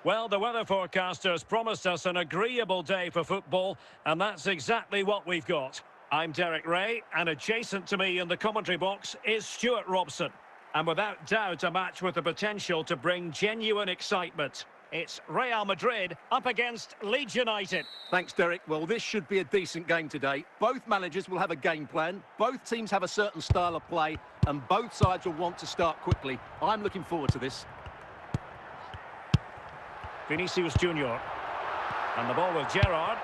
Well, the weather forecasters promised us an agreeable day for football, and that's exactly what we've got. I'm Derek Ray, and adjacent to me in the commentary box is Stuart Robson. And without doubt, a match with the potential to bring genuine excitement. It's Real Madrid up against Leeds United. Thanks, Derek. Well, this should be a decent game today. Both managers will have a game plan. Both teams have a certain style of play, and both sides will want to start quickly. I'm looking forward to this. Vinicius Junior. And the ball with Gerrard.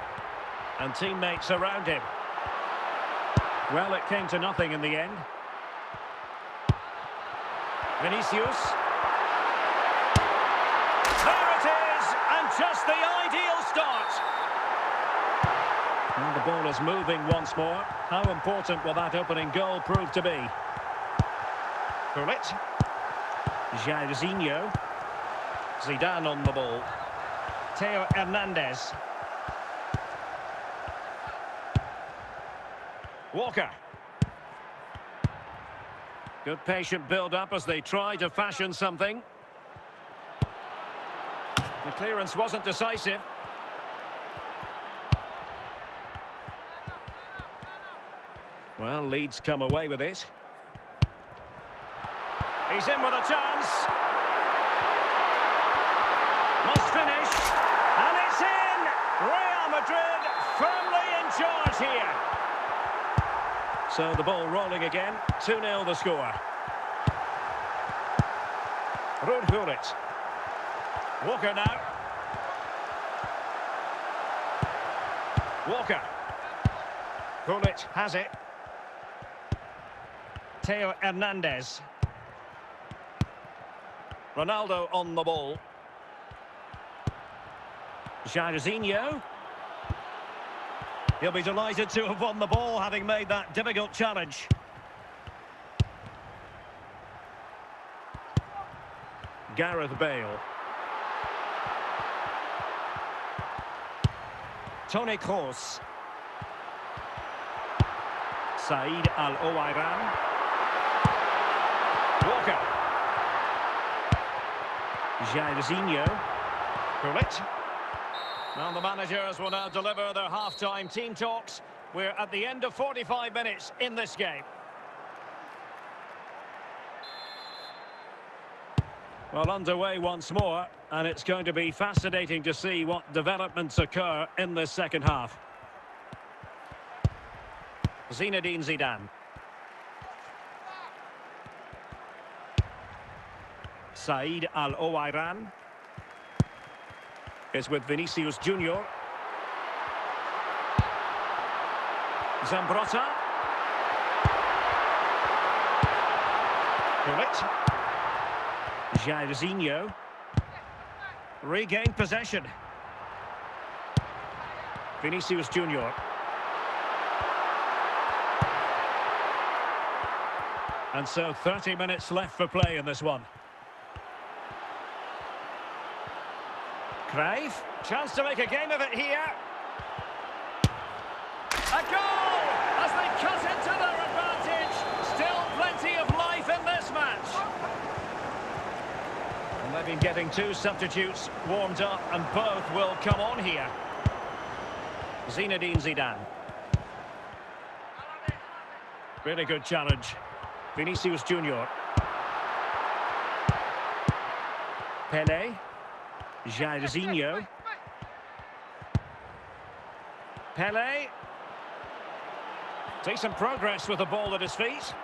And teammates around him. Well, it came to nothing in the end. Vinicius. There it is! And just the ideal start. And the ball is moving once more. How important will that opening goal prove to be? Gullit. Jairzinho. Zidane on the ball. Theo Hernandez. Walker. Good patient build-up as they try to fashion something. The clearance wasn't decisive. Well, Leeds come away with it. He's in with a chance. Must finish. And it's in! Real Madrid firmly in charge here. So the ball rolling again. 2-0 the score. Gullit. Walker now. Walker. Gullit has it. Theo Hernandez. Ronaldo on the ball. Jairzinho. He'll be delighted to have won the ball, having made that difficult challenge. Gareth Bale. Toni Kroos. Saïd Al-Owairan. Walker. Jairzinho. Gullit. Now the managers will now deliver their half-time team talks. We're at the end of 45 minutes in this game. Well, underway once more, and it's going to be fascinating to see what developments occur in this second half. Zinedine Zidane. Saïd Al-Owairan is with Vinicius Junior. Zambrotta. Gullit. Jairzinho. Regained possession. Vinicius Junior. And so 30 minutes left for play in this one. Cruyff, chance to make a game of it here. A goal as they cut into their advantage. Still plenty of life in this match. And they've been getting two substitutes warmed up, and both will come on here. Zinedine Zidane. Really good challenge. Vinicius Junior. Pelé. Jairzinho. Pelé. Decent progress with the ball at his feet.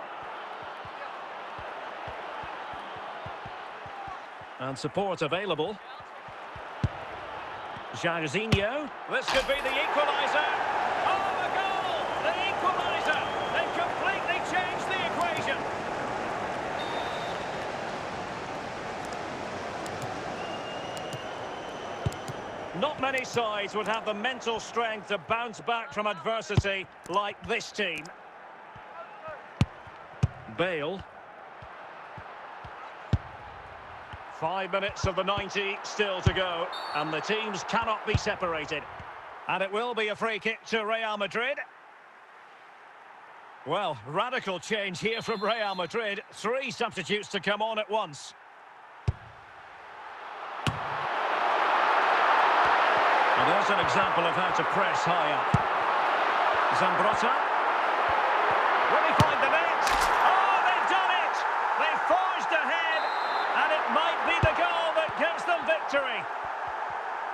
And support available. Jairzinho. This could be the equaliser. Oh, the goal! The equaliser! They've completely changed the equation. Not many sides would have the mental strength to bounce back from adversity like this team. Bale. 5 minutes of the 90 still to go, and the teams cannot be separated. And it will be a free kick to Real Madrid. Well, radical change here from Real Madrid. 3 substitutes to come on at once. And there's an example of how to press high up. Zambrotta. Will he find the net? Oh, they've done it! They've forged ahead, and it might be the goal that gives them victory.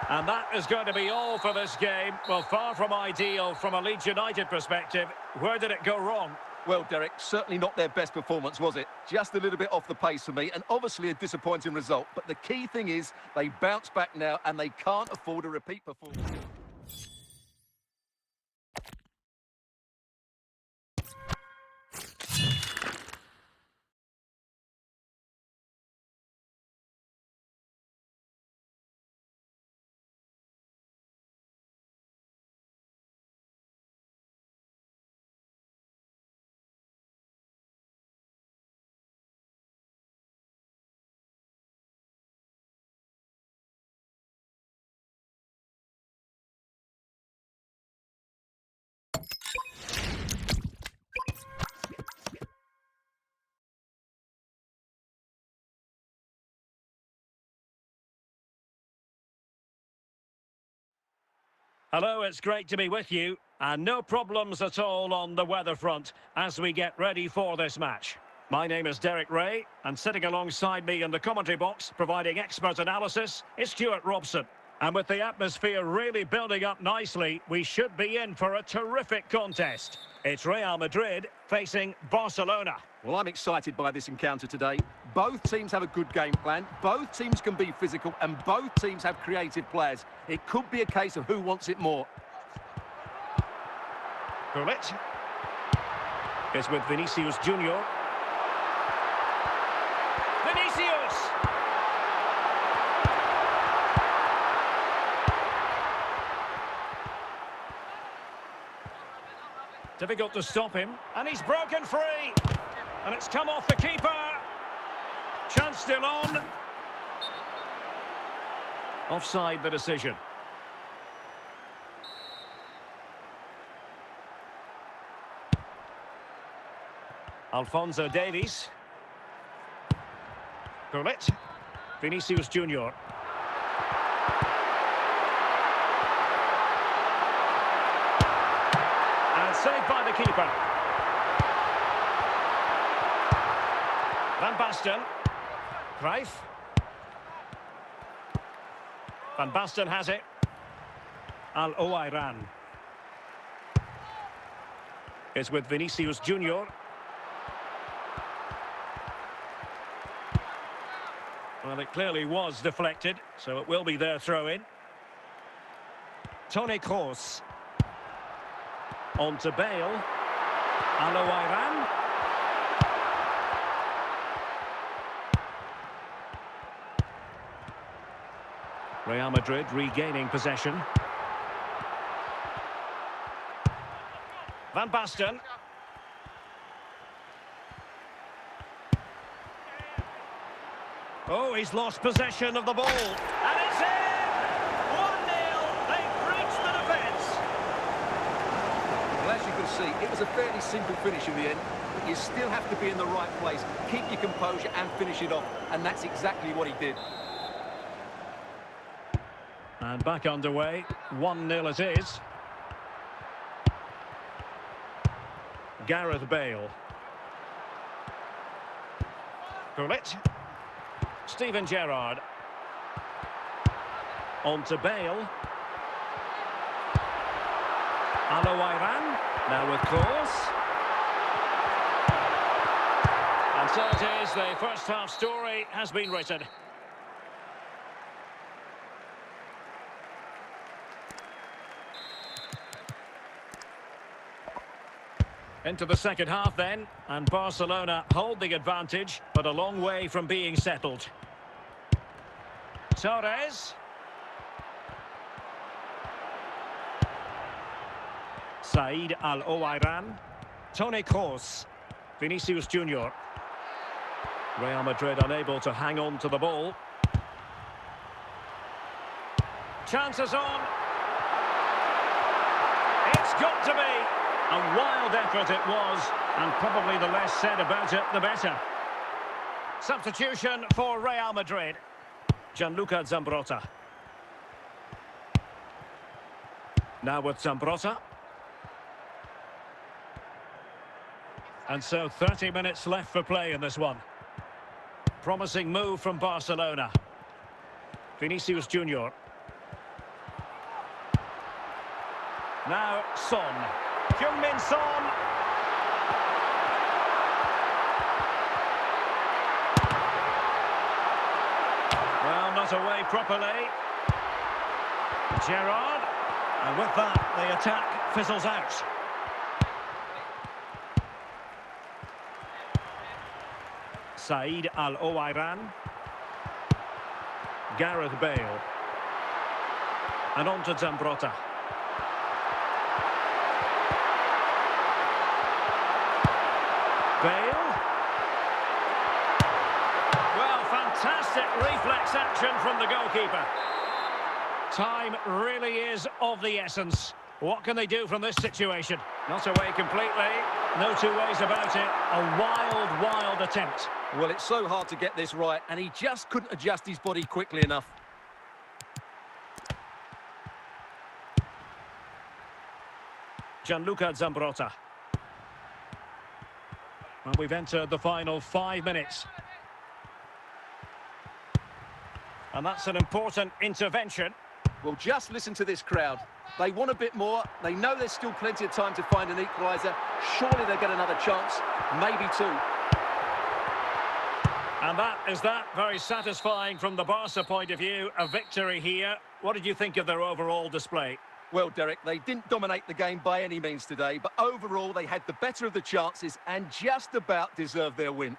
And that is going to be all for this game. Well, far from ideal from a Leeds United perspective. Where did it go wrong? Well, Derek, certainly not their best performance, was it? Just a little bit off the pace for me, and obviously a disappointing result. But the key thing is they bounce back now, and they can't afford a repeat performance. Hello, it's great to be with you. And no problems at all on the weather front as we get ready for this match. My name is Derek Ray, and sitting alongside me in the commentary box, providing expert analysis, is Stuart Robson. And with the atmosphere really building up nicely, we should be in for a terrific contest. It's Real Madrid facing Barcelona. Well, I'm excited by this encounter today. Both teams have a good game plan, both teams can be physical, and both teams have creative players. It could be a case of who wants it more. Gullit is with Vinicius Junior. Vinicius! Difficult to stop him, and he's broken free. And it's come off the keeper. Chance still on. Offside the decision. Alphonso Davies. Gullit. Vinicius Junior. And saved by the keeper. Van Basten. Cruijff. Van Basten has it. Al-Owairan is with Vinicius Junior. Well, it clearly was deflected, so it will be their throw-in. Toni Kroos. On to Bale. Al-Owairan. Real Madrid regaining possession. Van Basten. Oh, he's lost possession of the ball. And it's in! 1-0. They've breached the defence. Well, as you can see, it was a fairly simple finish in the end, but you still have to be in the right place, keep your composure and finish it off, and that's exactly what he did. And back underway, 1-0 it is. Gareth Bale. Gullit. Steven Gerrard. On to Bale. Al-Owairan. Now with Kroos. And so it is, the first half story has been written. Into the second half then, and Barcelona hold the advantage, but a long way from being settled. Torres. Said Al-Owairan. Toni Kroos. Vinicius Junior. Real Madrid unable to hang on to the ball. Chances on. It's got to be. A wild effort it was, and probably the less said about it, the better. Substitution for Real Madrid. Gianluca Zambrotta. Now with Zambrotta. And so 30 minutes left for play in this one. Promising move from Barcelona. Vinicius Junior. Now Son. Heung-min Son. Well, not away properly. Gerrard. And with that, the attack fizzles out. Said Al-Owairan. Gareth Bale. And on to Zambrotta. Bale. Well, fantastic reflex action from the goalkeeper. Time really is of the essence. What can they do from this situation? Not away completely. No two ways about it. A wild, wild attempt. Well, it's so hard to get this right, and he just couldn't adjust his body quickly enough. Gianluca Zambrotta. And we've entered the final 5 minutes. And that's an important intervention. Well, just listen to this crowd. They want a bit more. They know there's still plenty of time to find an equaliser. Surely they'll get another chance, maybe two. And that is that. Very satisfying from the Barca point of view. A victory here. What did you think of their overall display? Well, Derek, they didn't dominate the game by any means today, but overall they had the better of the chances and just about deserved their win.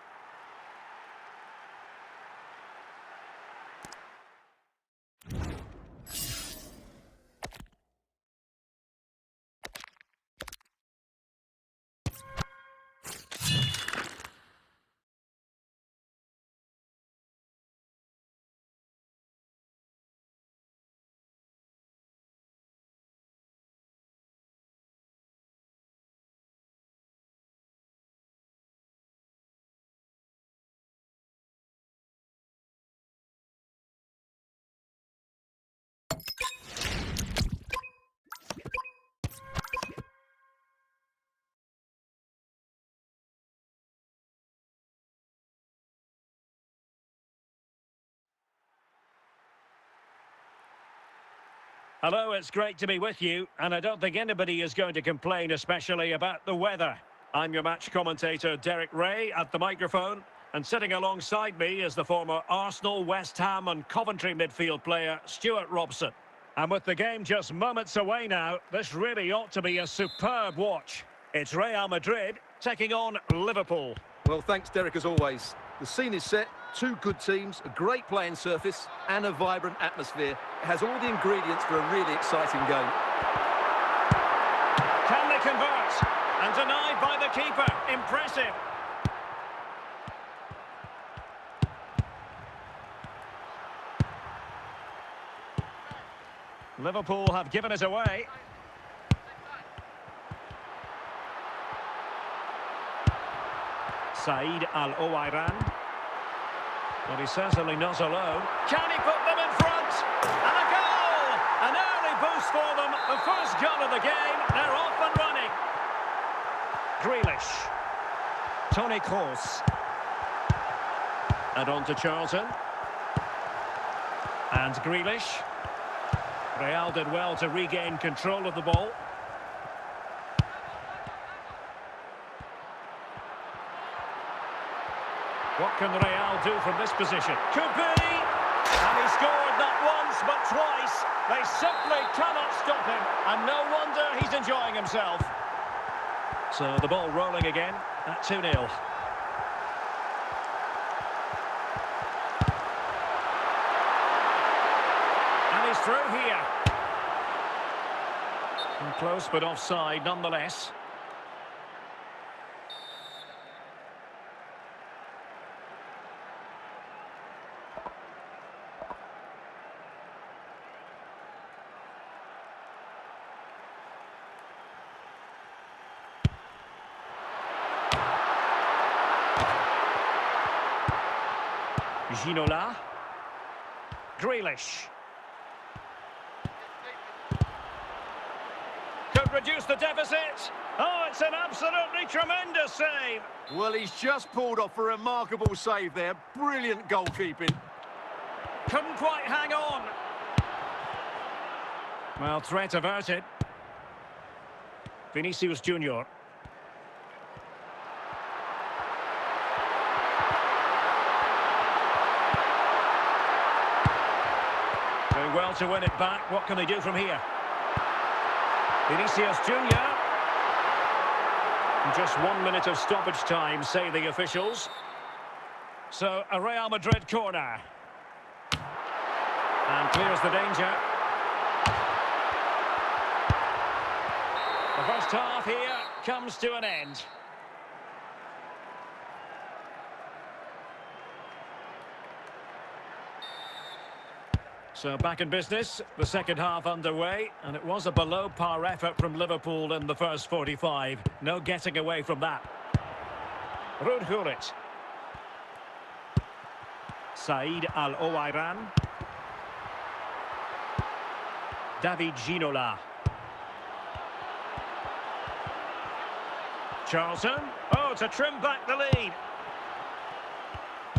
Hello, it's great to be with you, and I don't think anybody is going to complain, especially about the weather. I'm your match commentator, Derek Ray, at the microphone, and sitting alongside me is the former Arsenal, West Ham and Coventry midfield player, Stuart Robson. And with the game just moments away now, this really ought to be a superb watch. It's Real Madrid taking on Liverpool. Well, thanks, Derek, as always. The scene is set, two good teams, a great playing surface and a vibrant atmosphere. It has all the ingredients for a really exciting game. Can they convert? And denied by the keeper. Impressive. Liverpool have given it away. Said Al-Owairan. But he's certainly not alone. Can he put them in front? And a goal! An early boost for them. The first goal of the game. They're off and running. Grealish. Toni Kroos. And on to Charlton. And Grealish. Real did well to regain control of the ball. What can Real do from this position? Could be! And he scored not once, but twice. They simply cannot stop him. And no wonder he's enjoying himself. So the ball rolling again at 2-0. And he's through here. And close, but offside nonetheless. Ginola. Grealish. could reduce the deficit. Oh, it's an absolutely tremendous save. Well, he's just pulled off a remarkable save there. Brilliant goalkeeping. Couldn't quite hang on. Well, threat averted. Vinicius Junior. Doing well to win it back. What can they do from here? Vinicius Junior. Just 1 minute of stoppage time, say the officials. So, a Real Madrid corner. And clears the danger. The first half here comes to an end. So back in business, the second half underway, and it was a below-par effort from Liverpool in the first 45. No getting away from that. Ruud Gullit. Saïd Al-Owairan. David Ginola. Charlton. Oh, to trim back the lead.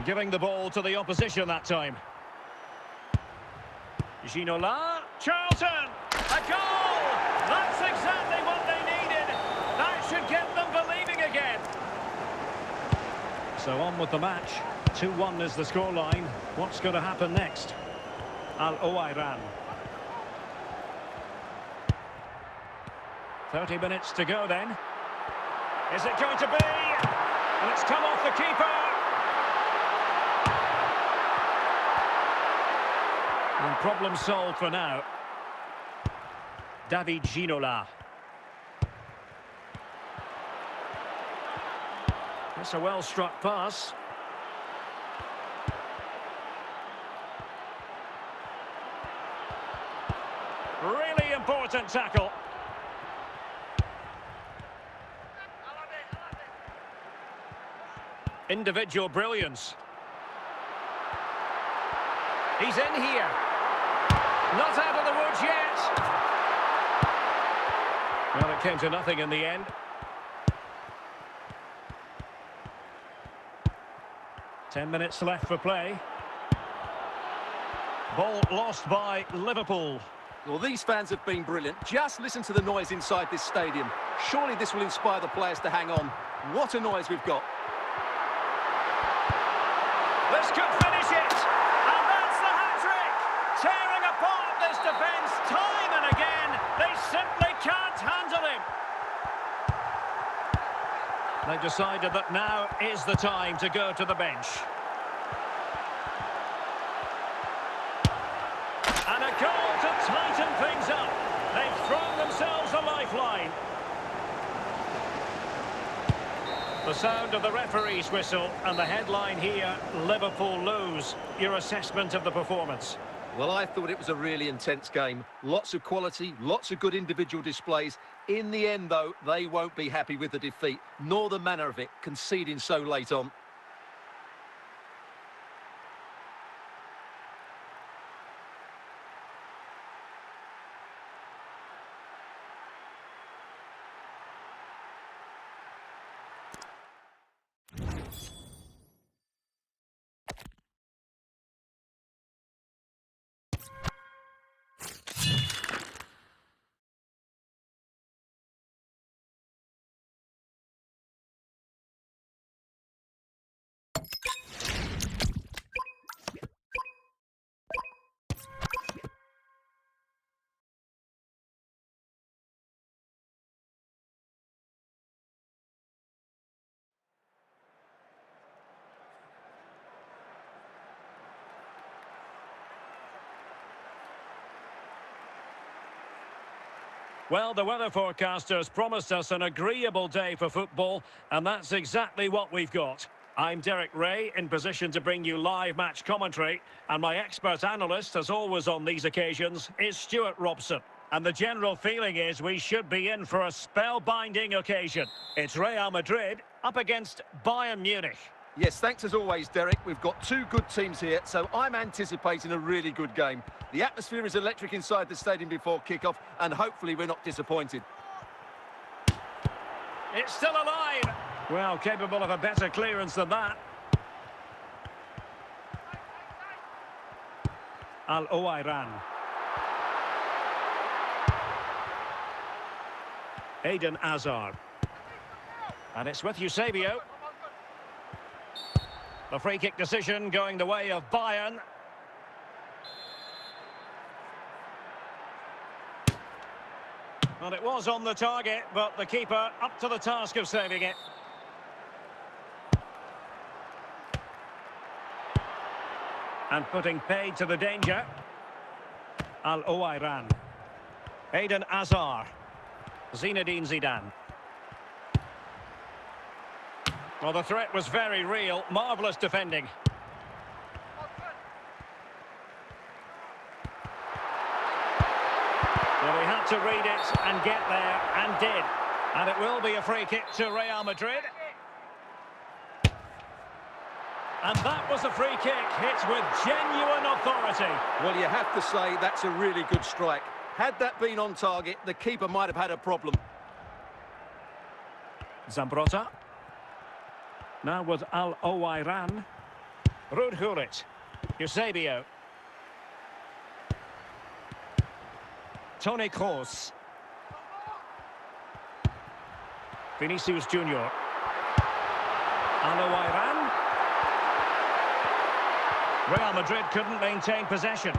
Giving the ball to the opposition that time. Ginola, Charlton, a goal! That's exactly what they needed. That should get them believing again. So on with the match. 2-1 is the scoreline. What's going to happen next? Al-Owairan. 30 minutes to go then. Is it going to be? And it's come off the keeper. And problem solved for now. David Ginola. That's a well-struck pass. Really important tackle. Individual brilliance. He's in here. Not out of the woods yet. Well, it came to nothing in the end. Ten minutes left for play. Ball lost by Liverpool. Well, these fans have been brilliant. Just listen to the noise inside this stadium. Surely this will inspire the players to hang on. What a noise we've got. This could finish it. And that's the hat-trick. Tearing apart this defence time and again. They simply can't handle him. They've decided that now is the time to go to the bench. And a goal to tighten things up. They've thrown themselves a lifeline. The sound of the referee's whistle and the headline here, Liverpool lose. Your assessment of the performance? Well, I thought it was a really intense game. Lots of quality, lots of good individual displays. In the end, though, they won't be happy with the defeat, nor the manner of it, conceding so late on. Well, the weather forecasters promised us an agreeable day for football, and that's exactly what we've got. I'm Derek Ray, in position to bring you live match commentary, and my expert analyst, as always on these occasions, is Stuart Robson. And the general feeling is we should be in for a spellbinding occasion. It's Real Madrid up against Bayern Munich. Yes, thanks as always, Derek. We've got two good teams here, so I'm anticipating a really good game. The atmosphere is electric inside the stadium before kick-off, and hopefully we're not disappointed. It's still alive. Well, capable of a better clearance than that. Al-Owairan. Eden Hazard. And it's with Eusebio. The free kick decision going the way of Bayern. Well, it was on the target, but the keeper up to the task of saving it. And putting paid to the danger. Al-Owairan. Eden Hazard. Zinedine Zidane. Well, the threat was very real. Marvellous defending. Well, he had to read it and get there, and did. And it will be a free kick to Real Madrid. And that was a free kick hit with genuine authority. Well, you have to say that's a really good strike. Had that been on target, the keeper might have had a problem. Zambrotta. Now with Al-Owairan. Ruud Gullit. Eusebio. Toni Kroos. Vinicius Junior. Al-Owairan. Real Madrid couldn't maintain possession.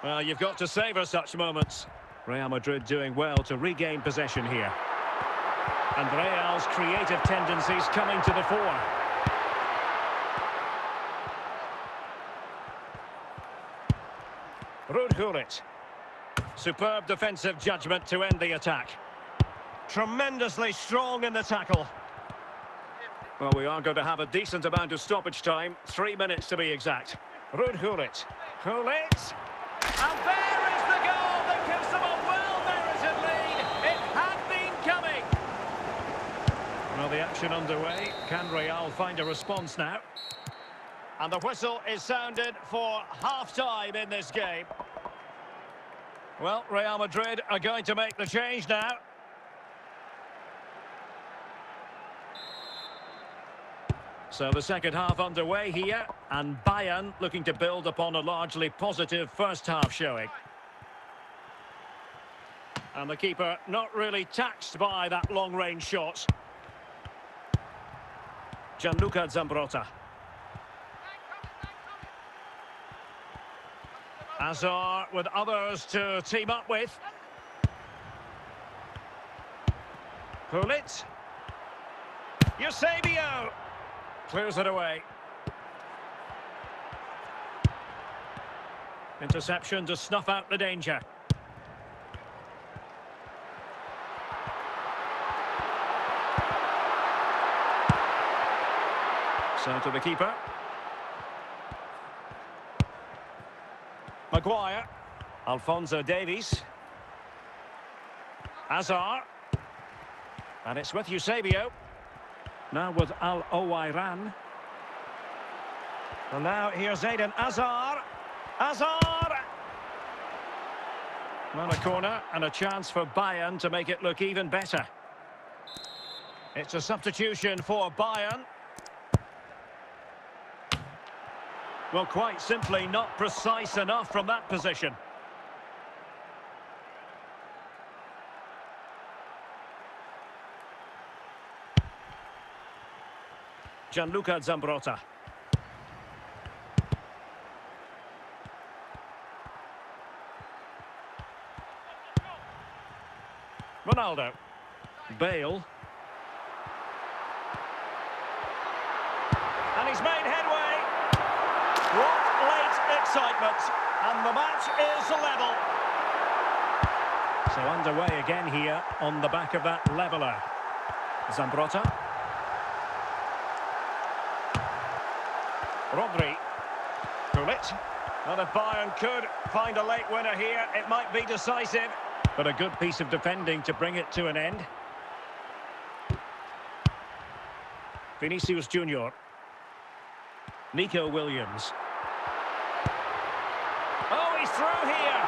Well, you've got to savour such moments. Real Madrid doing well to regain possession here. And Real's creative tendencies coming to the fore. Ruud Gullit. Superb defensive judgment to end the attack. Tremendously strong in the tackle. Well, we are going to have a decent amount of stoppage time. 3 minutes to be exact. Ruud Gullit. Gullit. And there is the goal that gives them a well-merited lead. It had been coming. Well, the action underway. Can Real find a response now? And the whistle is sounded for half-time in this game. Well, Real Madrid are going to make the change now. So the second half underway here, and Bayern looking to build upon a largely positive first half showing. And the keeper not really taxed by that long-range shot. Gianluca Zambrotta. Hazard with others to team up with. Gullit. Eusebio. Clears it away. Interception to snuff out the danger. So to the keeper. Maguire. Alphonso Davies. Hazard. And it's with Eusebio. Now with Al-Owairan. And now here's Eden Hazard. Hazard! Well, a corner and a chance for Bayern to make it look even better. It's a substitution for Bayern. Well, quite simply not precise enough from that position. Gianluca Zambrotta. Ronaldo. Bale. And he's made headway. What late excitement. And the match is level. So underway again here on the back of that leveller. Zambrotta. Rodri. Gullit. Well, if Bayern could find a late winner here, it might be decisive. But a good piece of defending to bring it to an end. Vinicius Junior. Nico Williams. Oh, he's through here.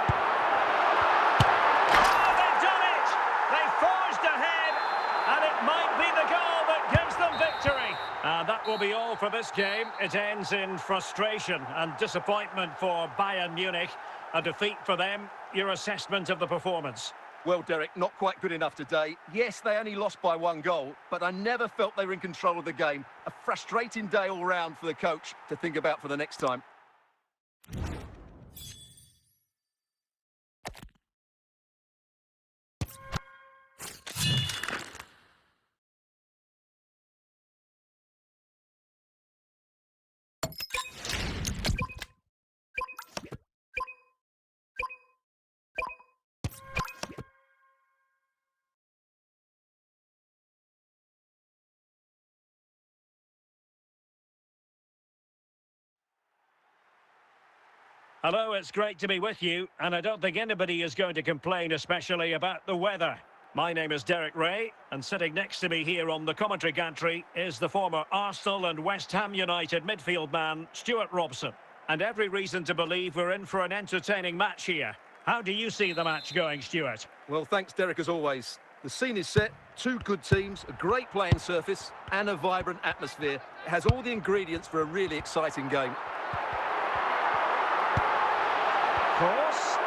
Oh, they've done it! They forged that will be all for this game. It ends in frustration and disappointment for Bayern Munich. A defeat for them. Your assessment of the performance? Well, Derek, not quite good enough today. Yes, they only lost by 1 goal, but I never felt they were in control of the game. A frustrating day all round for the coach to think about for the next time. Hello, it's great to be with you, and I don't think anybody is going to complain, especially about the weather. My name is Derek Ray, and sitting next to me here on the commentary gantry is the former Arsenal and West Ham United midfield man, Stuart Robson. And every reason to believe we're in for an entertaining match here. How do you see the match going, Stuart? Well, thanks, Derek, as always. The scene is set, 2 good teams, a great playing surface, and a vibrant atmosphere. It has all the ingredients for a really exciting game. Cross.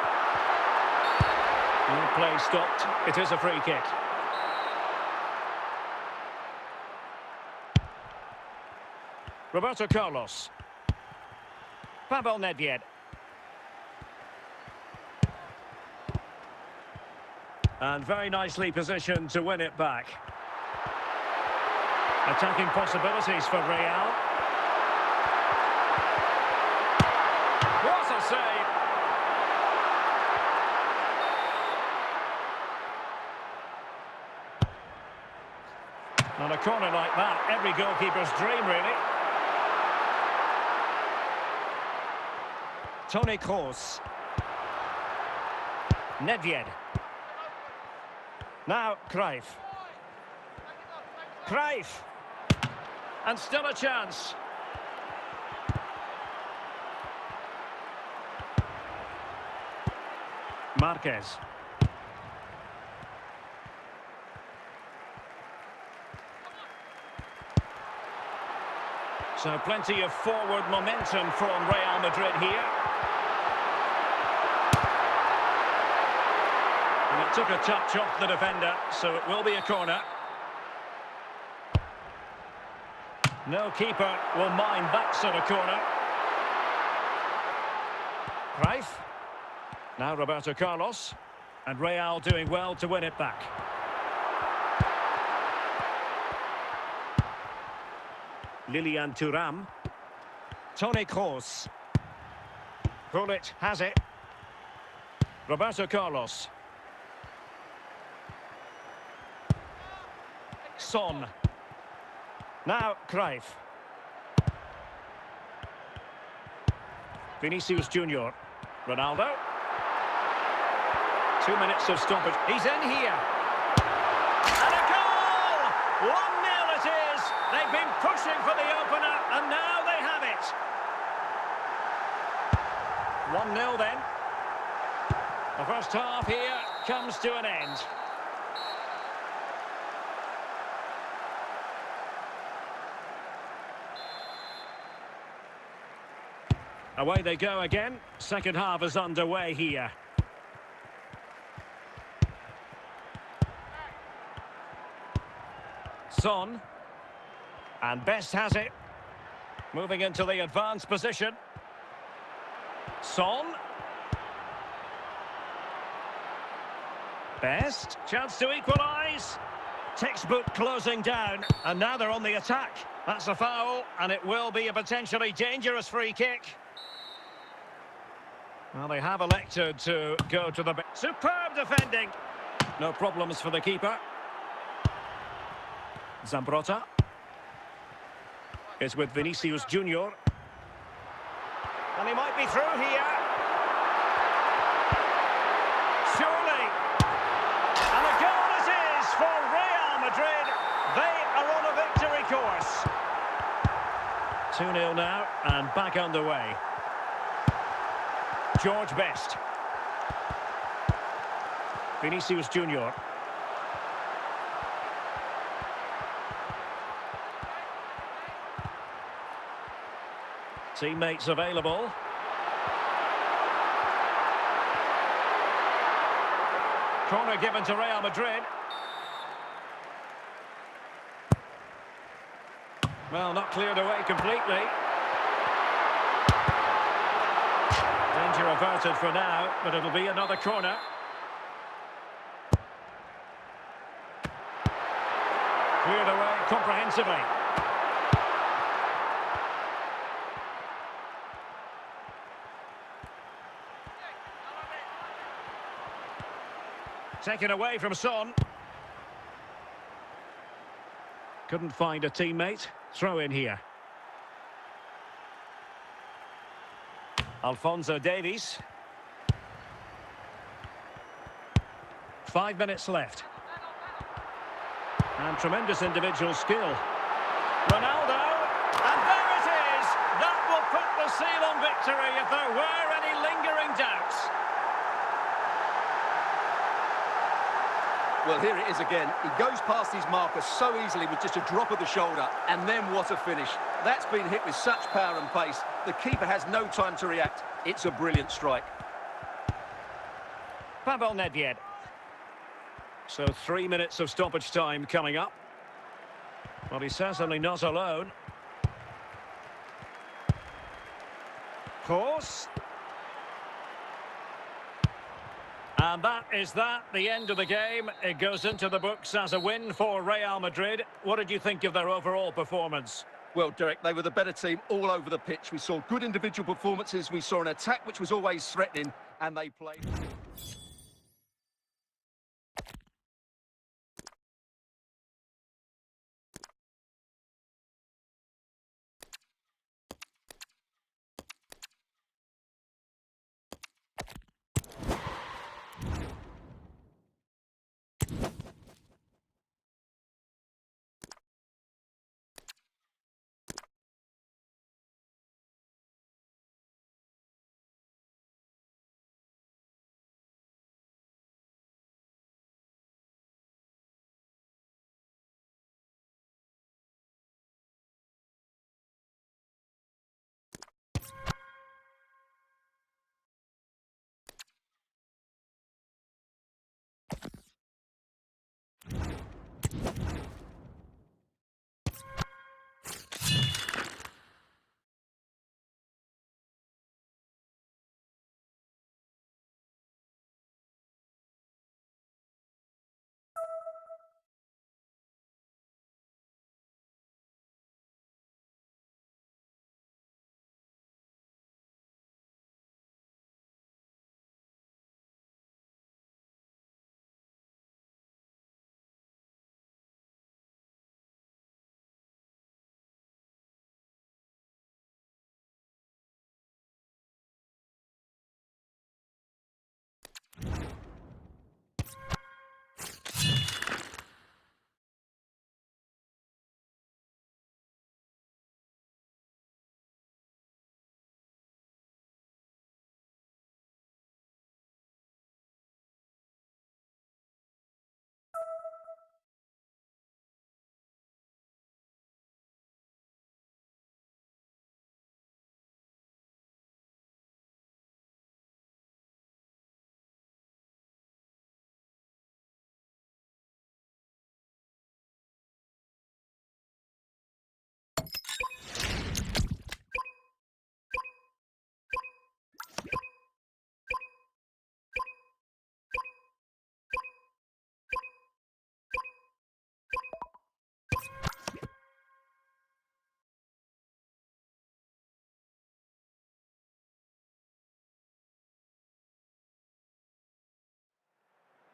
And play stopped. It is a free kick. Roberto Carlos. Pavel Nedved. And very nicely positioned to win it back. Attacking possibilities for Real. What a save! On a corner like that, every goalkeeper's dream, really. Toni Kroos. Nedved. Now, Cruyff. Cruyff. And still a chance. Marquez. So plenty of forward momentum from Real Madrid here. And it took a touch off the defender, so it will be a corner. No keeper will mind that sort of corner. Cruyff. Now Roberto Carlos. And Real doing well to win it back. Lilian Thuram. Toni Kroos. Gullit has it. Roberto Carlos. Son. Now Cruyff. Vinicius Junior. Ronaldo. 2 minutes of stoppage. He's in here. And a goal! 1-0 it is. They've been pushing for the opener, and now they have it. 1-0 then. The first half here comes to an end. Away they go again. Second half is underway here. Son. And Best has it. Moving into the advanced position. Son. Best. Chance to equalise. Textbook closing down. And now they're on the attack. That's a foul, and it will be a potentially dangerous free kick. Well, they have elected to go to the... Superb defending. No problems for the keeper. Zambrotta. Is with Vinicius Junior. And he might be through here. Surely. And a goal it is for Real Madrid. They are on a victory course. 2-0 now, and back underway. George Best. Vinicius Junior. Teammates available. Corner given to Real Madrid. Well, not cleared away completely. Danger averted for now, but it'll be another corner. Cleared away comprehensively. Taken away from Son. Couldn't find a teammate. Throw in here. Alphonso Davies. 5 minutes left. And tremendous individual skill. Ronaldo. And there it is. That will put the seal on victory if there were any lingering doubts. Well, here it is again. He goes past his marker so easily with just a drop of the shoulder, and then what a finish. That's been hit with such power and pace. The keeper has no time to react. It's a brilliant strike. Pavel Nedved. So 3 minutes of stoppage time coming up. Well, he's certainly not alone. Course. And that is the end of the game. It goes into the books as a win for Real Madrid. What did you think of their overall performance? Well, Derek, they were the better team all over the pitch. We saw good individual performances. We saw an attack which was always threatening, and they played.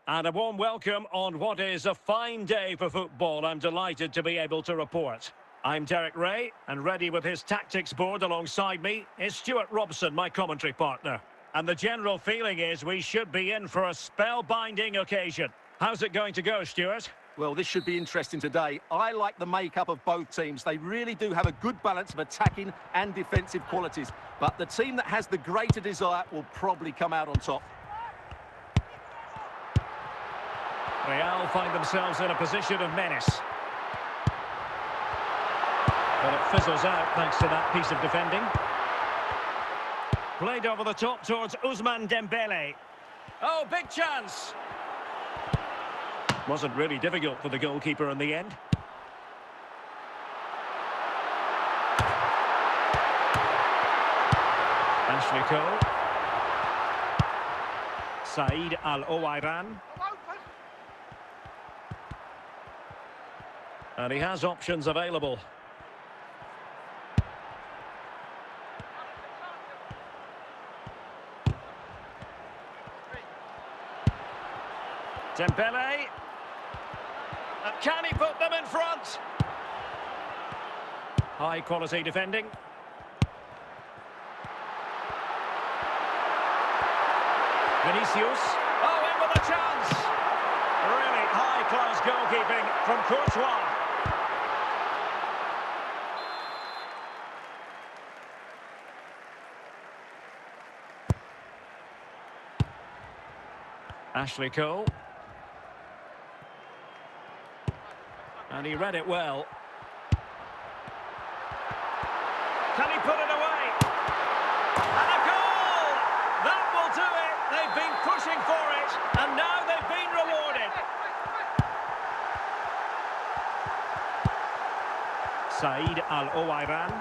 And a warm welcome on what is a fine day for football. I'm delighted to be able to report. I'm Derek Ray, and ready with his tactics board alongside me is Stuart Robson, my commentary partner. And the general feeling is we should be in for a spellbinding occasion. How's it going to go, Stuart? Well, this should be interesting today. I like the makeup of both teams. They really do have a good balance of attacking and defensive qualities. But the team that has the greater desire will probably come out on top. Real find themselves in a position of menace. But it fizzles out thanks to that piece of defending. Played over the top towards Ousmane Dembele. Oh, big chance. Wasn't really difficult for the goalkeeper in the end. Ashley Cole. Saïd Al-Owairan. And he has options available. Dembele. And can he put them in front? High quality defending. Vinicius. Oh, in with a chance. Really high-class goalkeeping from Courtois. Ashley Cole. And he read it well. Can he put it away? And a goal! That will do it. They've been pushing for it, and now they've been rewarded. Saïd Al-Owairan.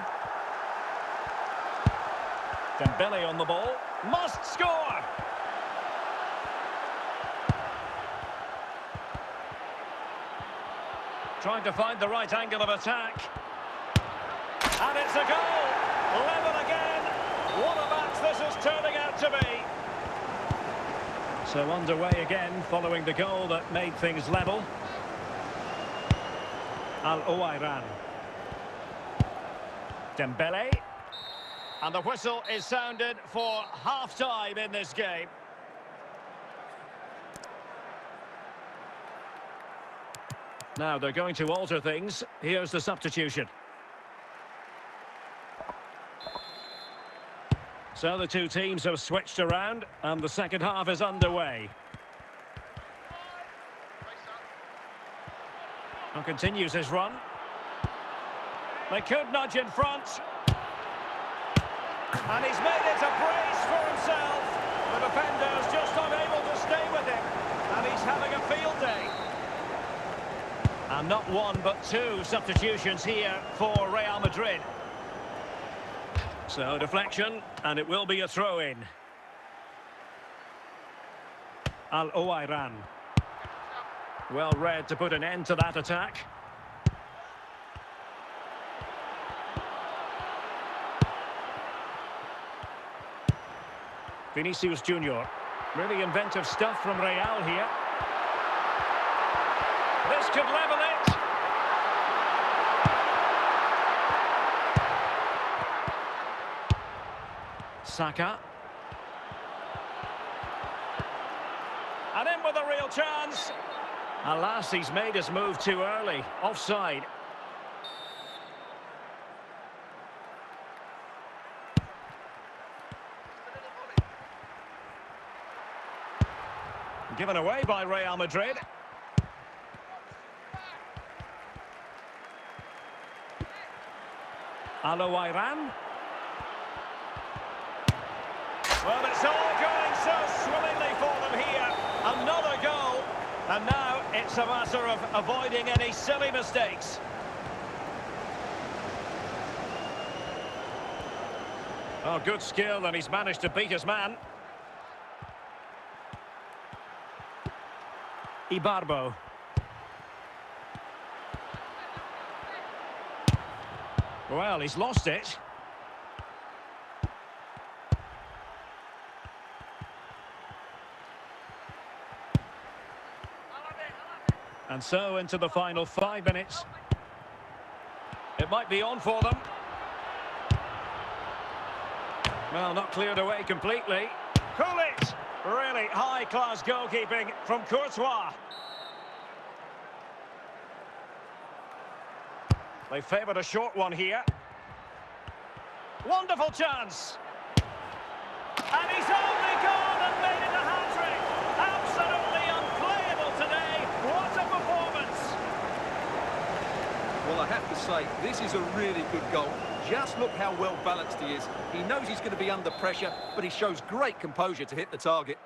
Dembele on the ball. Must score! Trying to find the right angle of attack. And it's a goal! Level again! What a match this is turning out to be! So underway again, following the goal that made things level. Al-Owairan. Dembele. And the whistle is sounded for half-time in this game. Now they're going to alter things. Here's the substitution. So the two teams have switched around and the second half is underway. And continues his run. They could nudge in front. And he's made it a brace for himself. The defender's just unable to stay with him. And he's having a field day. And not one, but two substitutions here for Real Madrid. So deflection, and it will be a throw-in. Al-Owairan. Well read to put an end to that attack. Vinicius Junior. Really inventive stuff from Real here. This could level it. Saka. And in with a real chance. Alas, he's made his move too early. Offside. Given away by Real Madrid. Al-Owairan. Well, it's all going so swimmingly for them here. Another goal. And now it's a matter of avoiding any silly mistakes. Oh, good skill, and he's managed to beat his man. Ibarbo. Well, he's lost it. And so into the final 5 minutes. It might be on for them. Well, not cleared away completely. Cool it! Really high-class goalkeeping from Courtois. They favoured a short one here. Wonderful chance. And he's only gone and made it a hat-trick. Absolutely unplayable today. What a performance. Well, I have to say, this is a really good goal. Just look how well balanced he is. He knows he's going to be under pressure, but he shows great composure to hit the target.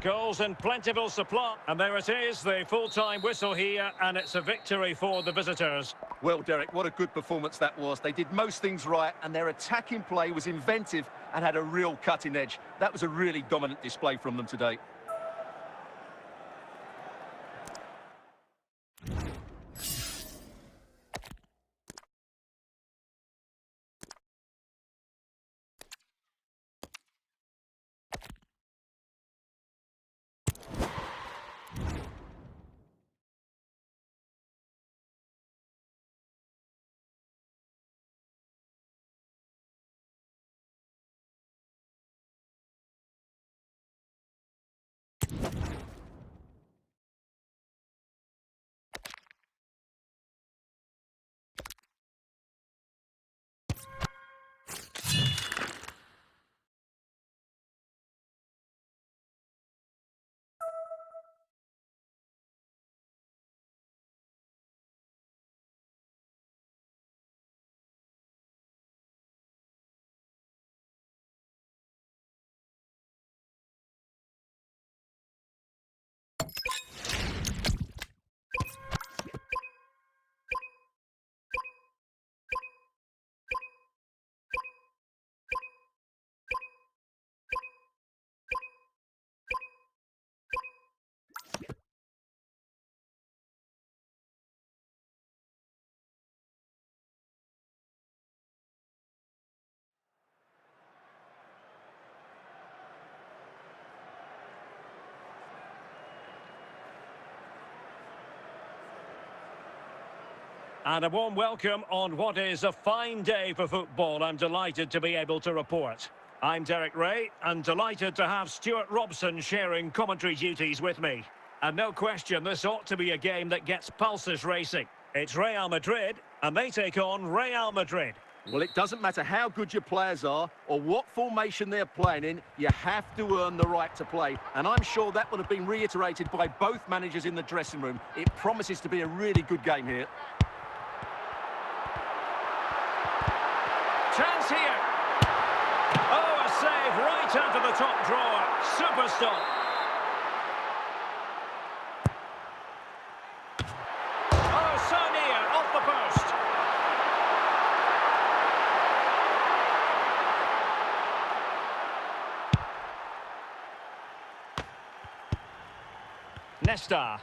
Goals in plentiful supply. And there it is, the full-time whistle here, and it's a victory for the visitors. Well, Derek, what a good performance that was. They did most things right, and their attacking play was inventive and had a real cutting edge. That was a really dominant display from them today. And a warm welcome on what is a fine day for football. I'm delighted to be able to report. I'm Derek Ray, and delighted to have Stuart Robson sharing commentary duties with me. And no question, this ought to be a game that gets pulses racing. It's Real Madrid, and they take on Real Madrid. Well, it doesn't matter how good your players are or what formation they're playing in, you have to earn the right to play. And I'm sure that would have been reiterated by both managers in the dressing room. It promises to be a really good game here. Chance here. Oh, a save right out of the top drawer. Super stop. Oh, so near, off the post. Nesta.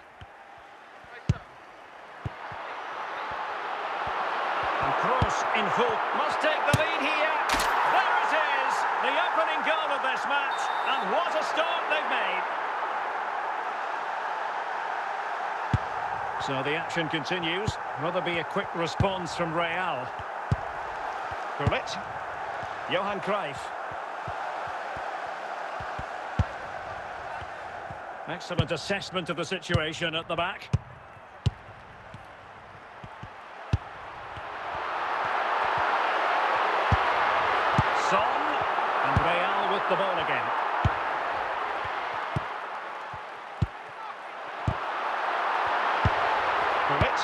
And Kroos in full. Must take the lead here. There it is. The opening goal of this match. And what a start they've made. So the action continues. Will there be a quick response from Real? Gullit. Johan Cruyff. Excellent assessment of the situation at the back. And Real with the ball again. Gullit.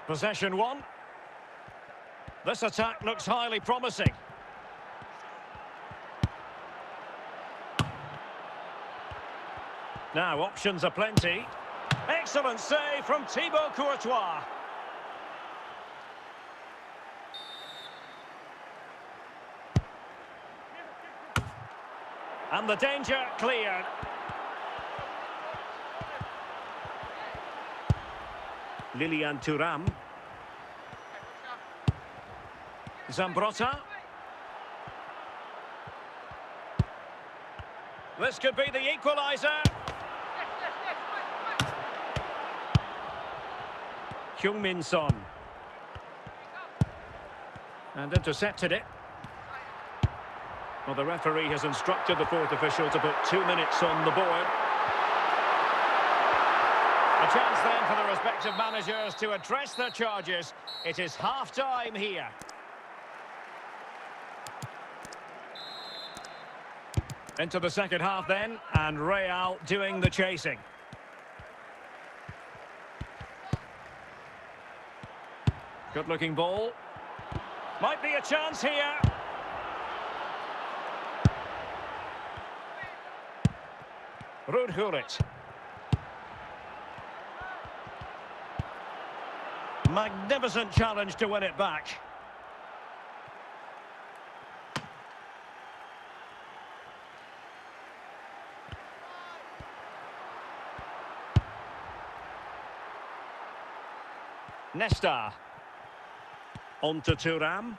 Possession one. This attack looks highly promising. Now options are plenty. Excellent save from Thibaut Courtois. And the danger cleared. Lilian Thuram. Zambrotta. This could be the equaliser. Heung-min Son. And intercepted it. Well, the referee has instructed the fourth official to put 2 minutes on the board. A chance then for the respective managers to address their charges. It is half-time here. Into the second half then, and Real doing the chasing. Good-looking ball. Might be a chance here. Rudhurit. Magnificent challenge to win it back. Nesta. On to Thuram.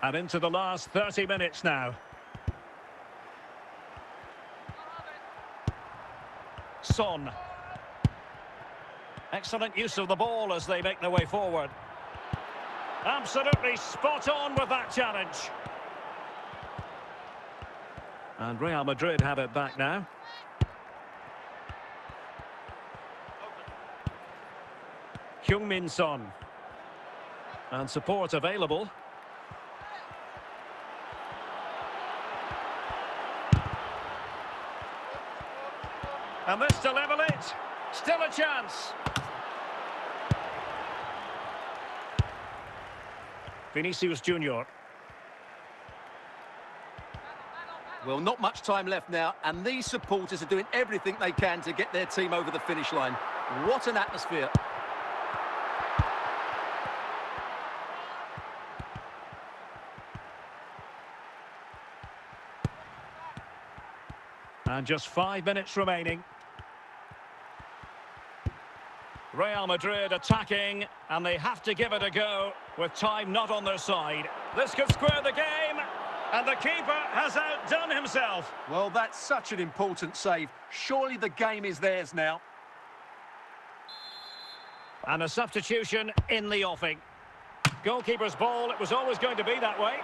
And into the last 30 minutes now. Son. Excellent use of the ball as they make their way forward. Absolutely spot on with that challenge. And Real Madrid have it back now. Heung-min Son. And support available. And this to level it. Still a chance. Vinicius Junior. Well, not much time left now, and these supporters are doing everything they can to get their team over the finish line. What an atmosphere. And just 5 minutes remaining. Real Madrid attacking, and they have to give it a go with time not on their side. This could square the game, and the keeper has outdone himself. Well, that's such an important save. Surely the game is theirs now. And a substitution in the offing. Goalkeeper's ball, it was always going to be that way.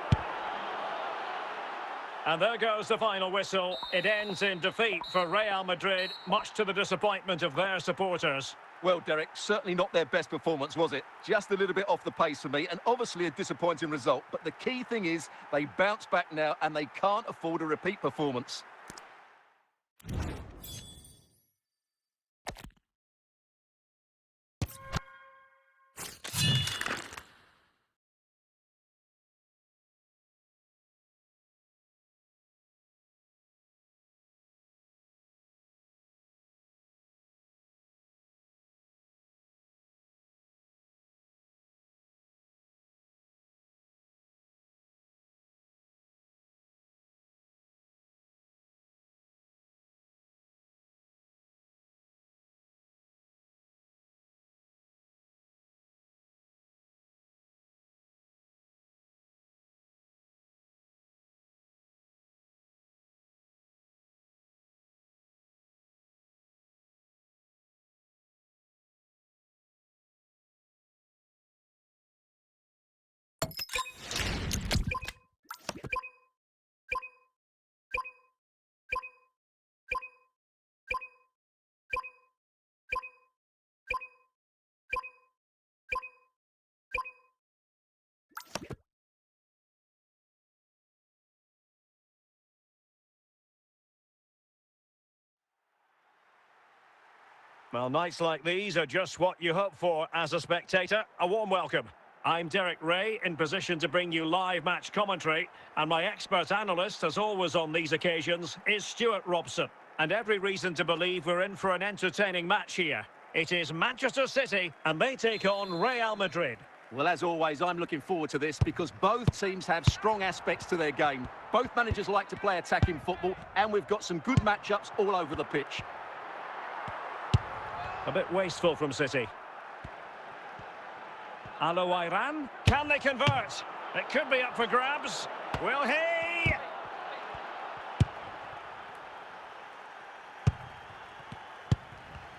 And there goes the final whistle. It ends in defeat for Real Madrid, much to the disappointment of their supporters. Well, Derek, certainly not their best performance, was it? Just a little bit off the pace for me, and obviously a disappointing result. But the key thing is they bounce back now, and they can't afford a repeat performance. Well, nights like these are just what you hope for as a spectator. A warm welcome. I'm Derek Ray, in position to bring you live match commentary, and my expert analyst, as always on these occasions, is Stuart Robson. And every reason to believe we're in for an entertaining match here. It is Manchester City, and they take on Real Madrid. Well, as always, I'm looking forward to this because both teams have strong aspects to their game. Both managers like to play attacking football, and we've got some good matchups all over the pitch. A bit wasteful from City. Iran. Can they convert? It could be up for grabs. Will he?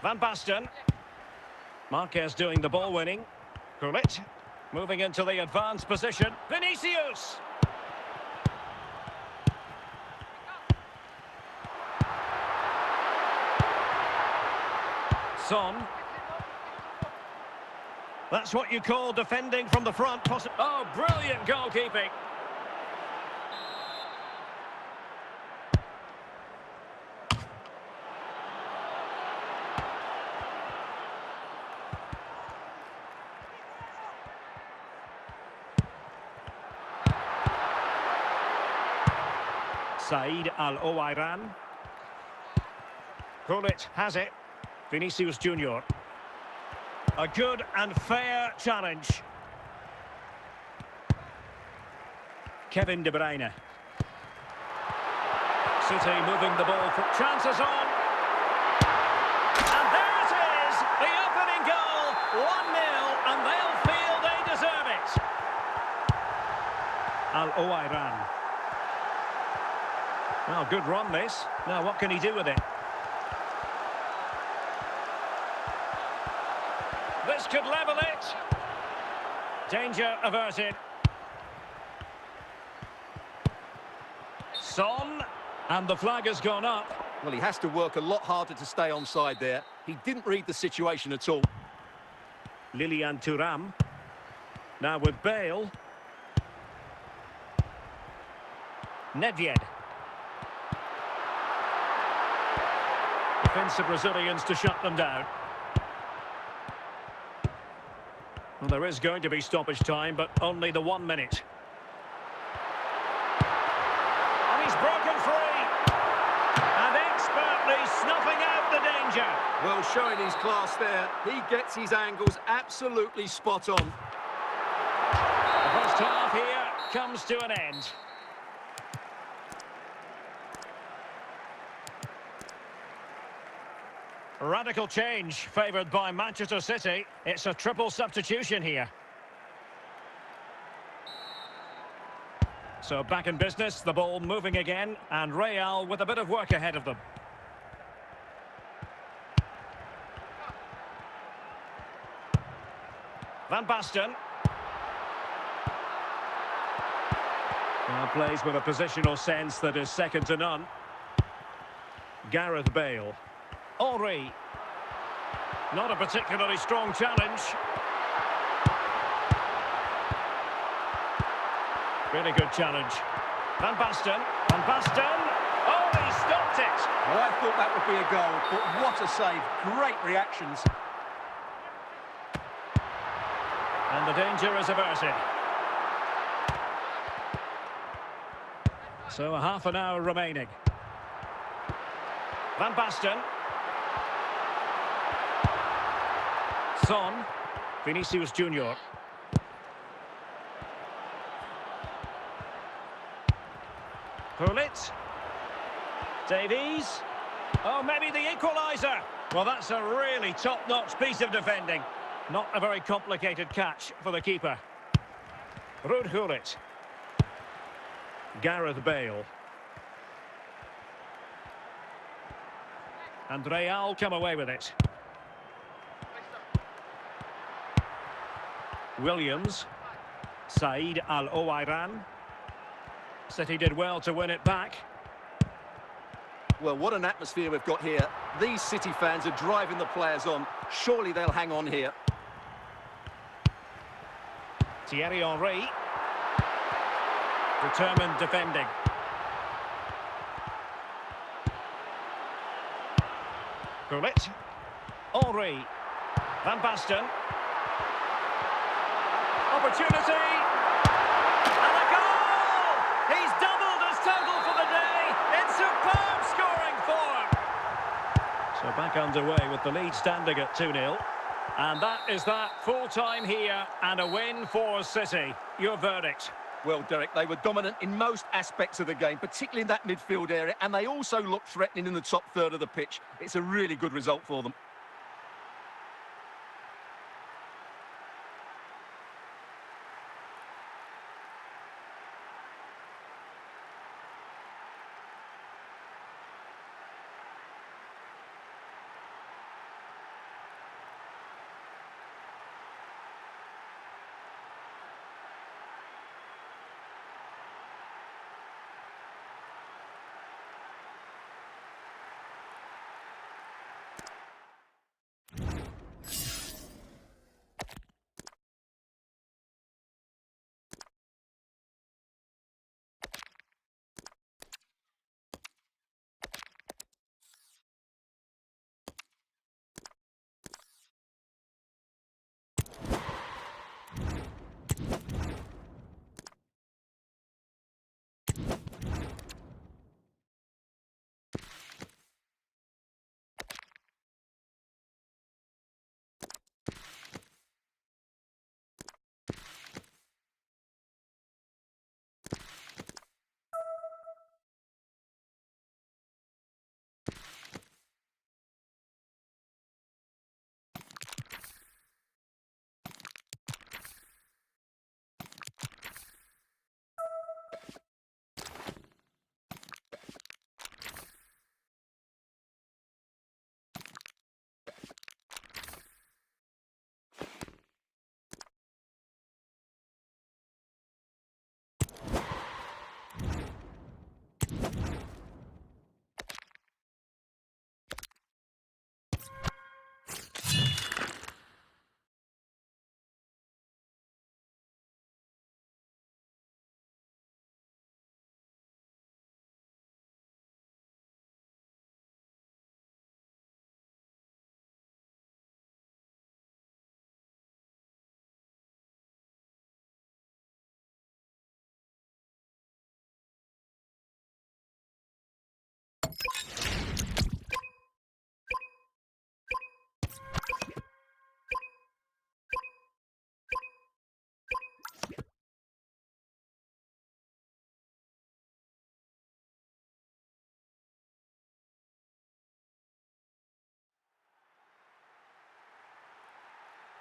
Van Basten. Marquez doing the ball winning. Gullit moving into the advanced position. Vinicius. Son. That's what you call defending from the front. Oh, brilliant goalkeeping. Said Al-Owairan. Gullit has it. Vinicius Junior. A good and fair challenge. Kevin De Bruyne. City moving the ball for chances on. And there it is, the opening goal, 1-0, and they'll feel they deserve it. Al-Owairan. Well, good run this. Now what can he do with it? This could level it. Danger averted. Son, and the flag has gone up. Well, he has to work a lot harder to stay onside there. He didn't read the situation at all. Lilian Thuram. Now with Bale. Nedved. Defensive Brazilians to shut them down. Well, there is going to be stoppage time, but only the 1 minute. And he's broken free. And expertly snuffing out the danger. Well, showing his class there. He gets his angles absolutely spot on. The first half here comes to an end. Radical change favoured by Manchester City. It's a triple substitution here. So back in business, the ball moving again, and Real with a bit of work ahead of them. Van Basten. Now plays with a positional sense that is second to none. Gareth Bale. Henry. Not a particularly strong challenge. Really good challenge. Van Basten. Van Basten. Oh, he stopped it. Well, I thought that would be a goal, but what a save. Great reactions. And the danger is averted. So a half an hour remaining. Van Basten. Son. Vinicius Junior. Gullit. Davies. Oh, maybe the equaliser. Well, that's a really top-notch piece of defending. Not a very complicated catch for the keeper. Ruud Gullit. Gareth Bale. And Real come away with it. Williams. Said Al-Owairan. City did well to win it back. Well, what an atmosphere we've got here. These City fans are driving the players on. Surely they'll hang on here. Thierry Henry. Determined defending. Gullit. Henry. Van Basten. Opportunity. And a goal! He's doubled his total for the day. It's superb scoring form. So back underway with the lead standing at 2-0. And that is that. Full time here and a win for City. Your verdict? Well, Derek, they were dominant in most aspects of the game, particularly in that midfield area, and they also looked threatening in the top third of the pitch. It's a really good result for them.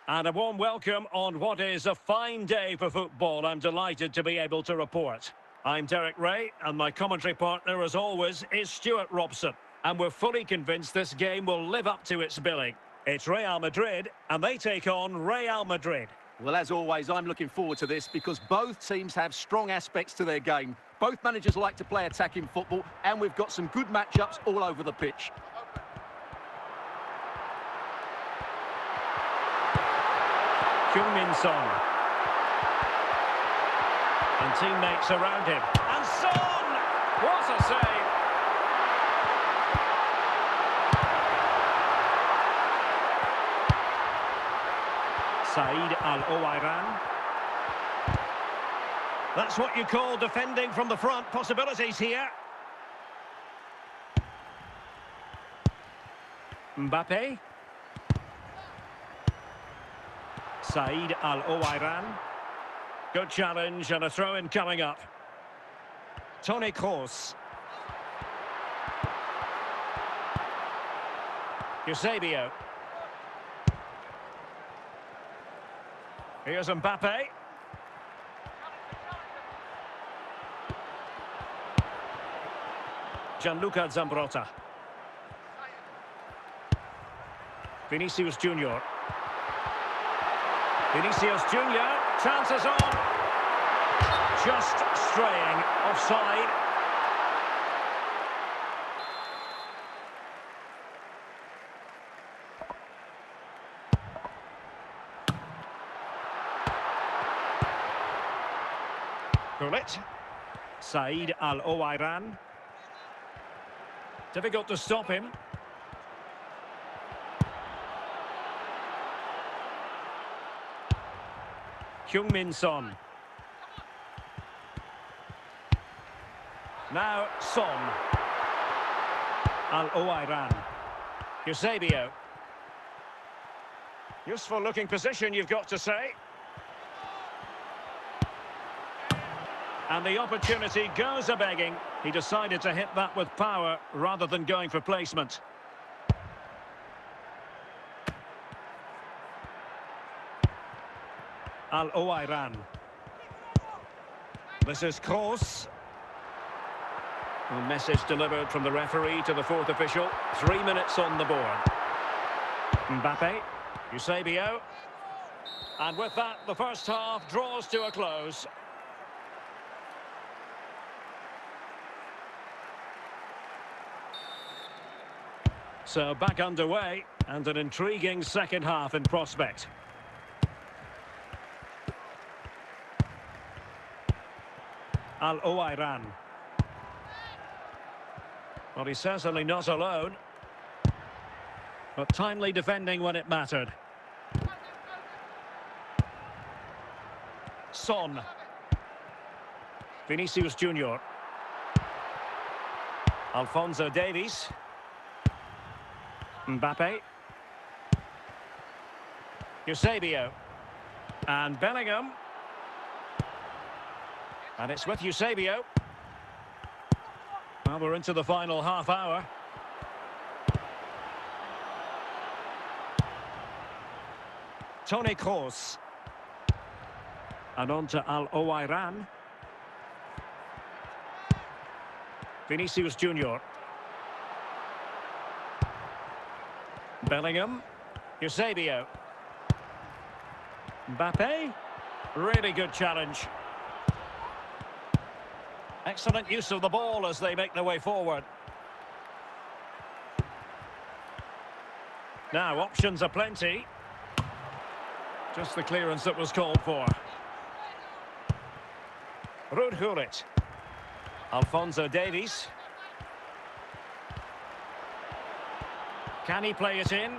And a warm welcome on what is a fine day for football. I'm delighted to be able to report. I'm Derek Ray, and my commentary partner, as always, is Stuart Robson. And we're fully convinced this game will live up to its billing. It's Real Madrid, and they take on Real Madrid. Well, as always, I'm looking forward to this because both teams have strong aspects to their game. Both managers like to play attacking football, and we've got some good matchups all over the pitch. Heung-min Son. And teammates around him. And Son! What a save! Said Al-Owairan. That's what you call defending from the front. Possibilities here. Mbappe. Said Al-Owairan. Good challenge and a throw-in coming up. Toni Kroos. Eusebio. Here's Mbappe. Gianluca Zambrotta. Vinicius Junior. Vinicius Junior, chances on. Just straying offside. Gullit. Said Al-Owairan. Difficult to stop him. Heung-min Son. Now Son. Al-Owairan. Eusebio. Useful looking position, you've got to say. And the opportunity goes a-begging. He decided to hit that with power rather than going for placement. Al-Owairan. This is Kroos. A message delivered from the referee to the fourth official. 3 minutes on the board. Mbappe. Eusebio. And with that, the first half draws to a close. So back underway, and an intriguing second half in prospect. Al-Owairan. Well, he's certainly not alone, but timely defending when it mattered. Son. Vinicius Junior. Alphonso Davies. Mbappe. Eusebio. And Bellingham. And it's with Eusebio. Well, we're into the final half hour. Toni Kroos. And on to Al-Owairan. Vinicius Junior. Bellingham. Eusebio. Mbappe. Really good challenge. Excellent use of the ball as they make their way forward. Now, options are plenty. Just the clearance that was called for. Ruud Gullit. Alphonso Davies. Can he play it in?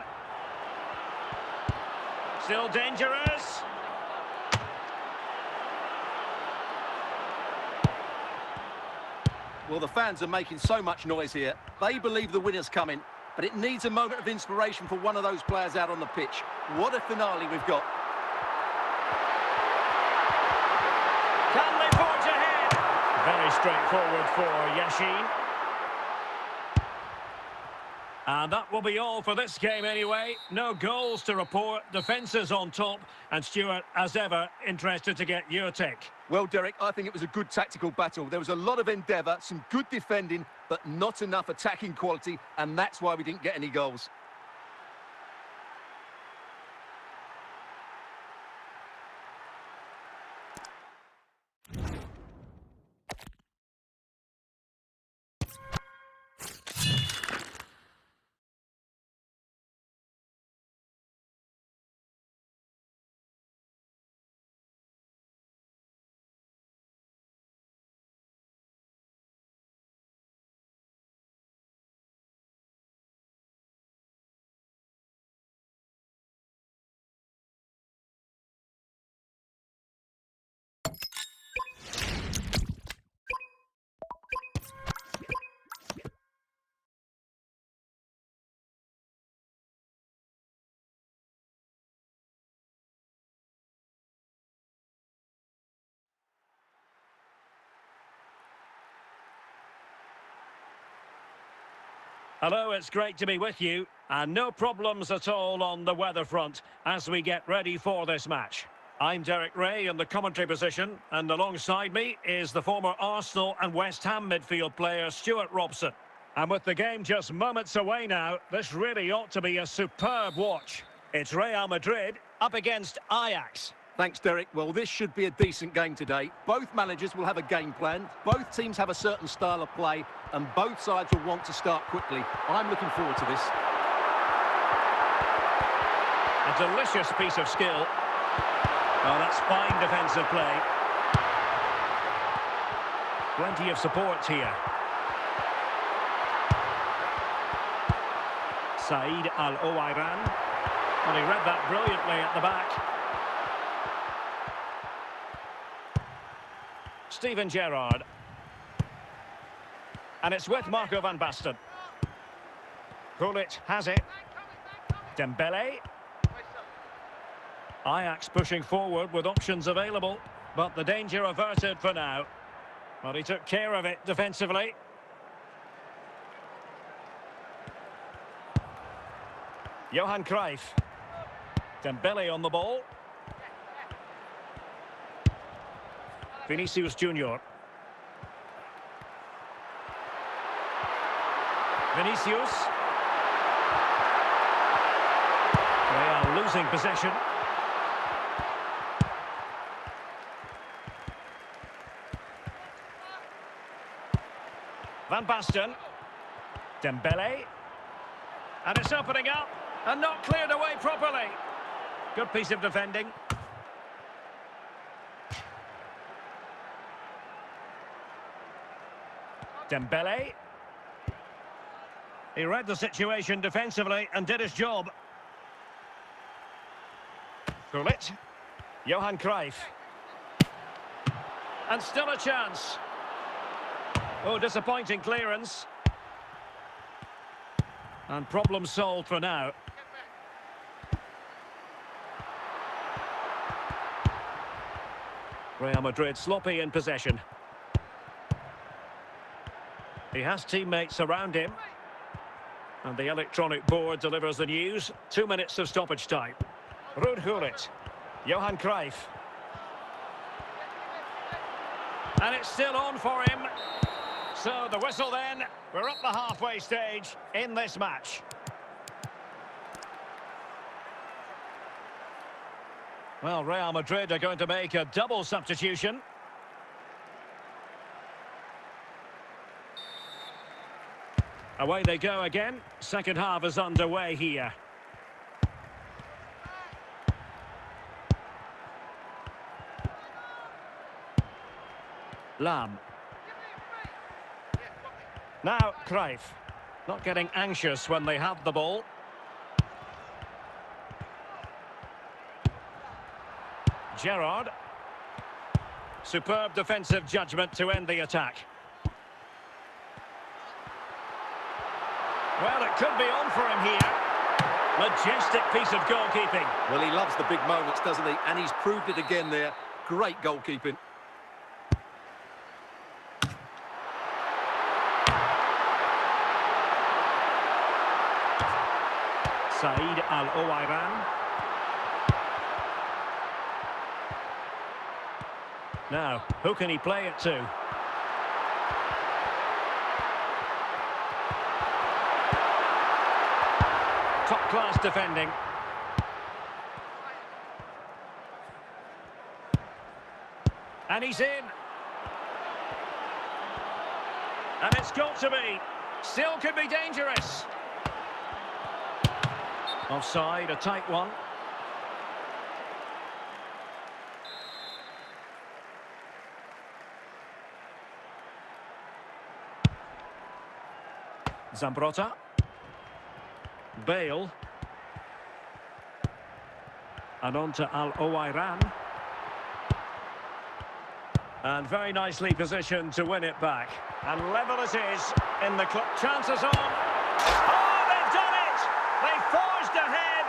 Still dangerous. Well, the fans are making so much noise here. They believe the winner's coming, but it needs a moment of inspiration for one of those players out on the pitch. What a finale we've got. Can they forge ahead? Very straightforward for Yashin. And that will be all for this game anyway. No goals to report, defences on top. And Stuart, as ever, interested to get your take. Well, Derek, I think it was a good tactical battle. There was a lot of endeavour, some good defending, but not enough attacking quality, and that's why we didn't get any goals. Hello, it's great to be with you. And no problems at all on the weather front as we get ready for this match. I'm Derek Ray in the commentary position, and alongside me is the former Arsenal and West Ham midfield player Stuart Robson. And with the game just moments away now, this really ought to be a superb watch. It's Real Madrid up against Ajax. Thanks, Derek. Well, this should be a decent game today. Both managers will have a game plan. Both teams have a certain style of play, and both sides will want to start quickly. I'm looking forward to this. A delicious piece of skill. Well, that's fine defensive play. Plenty of support here. Said Al-Owairan. And he read that brilliantly at the back. Steven Gerrard. And it's with Marco van Basten. Gullit has it. Dembele. Ajax pushing forward with options available, but the danger averted for now. Well, he took care of it defensively. Johan Cruyff. Dembele on the ball. Vinicius Junior. Vinicius. They are losing possession. Van Basten. Dembele. And it's opening up and not cleared away properly. Good piece of defending. Dembele. He read the situation defensively and did his job. Gullit. Johan Cruyff. And still a chance. Oh, disappointing clearance. And problem solved for now. Real Madrid sloppy in possession. He has teammates around him. And the electronic board delivers the news. 2 minutes of stoppage time. Ruud Gullit. Johan Cruyff. And it's still on for him. So the whistle then. We're up the halfway stage in this match. Well, Real Madrid are going to make a double substitution. Away they go again. Second half is underway here. Lam. Now Cruyff. Not getting anxious when they have the ball. Gerrard. Superb defensive judgment to end the attack. Well, it could be on for him here. Majestic piece of goalkeeping. Well, he loves the big moments, doesn't he? And he's proved it again there. Great goalkeeping. Saïd Al-Owairan. Now, who can he play it to? Top-class defending. And he's in. And it's got to be. Still could be dangerous. Offside, a tight one. Zambrotta. Bale. And on to Al-Owairan. And very nicely positioned to win it back. And level it is in the chances on. Oh, they've done it! They forged ahead,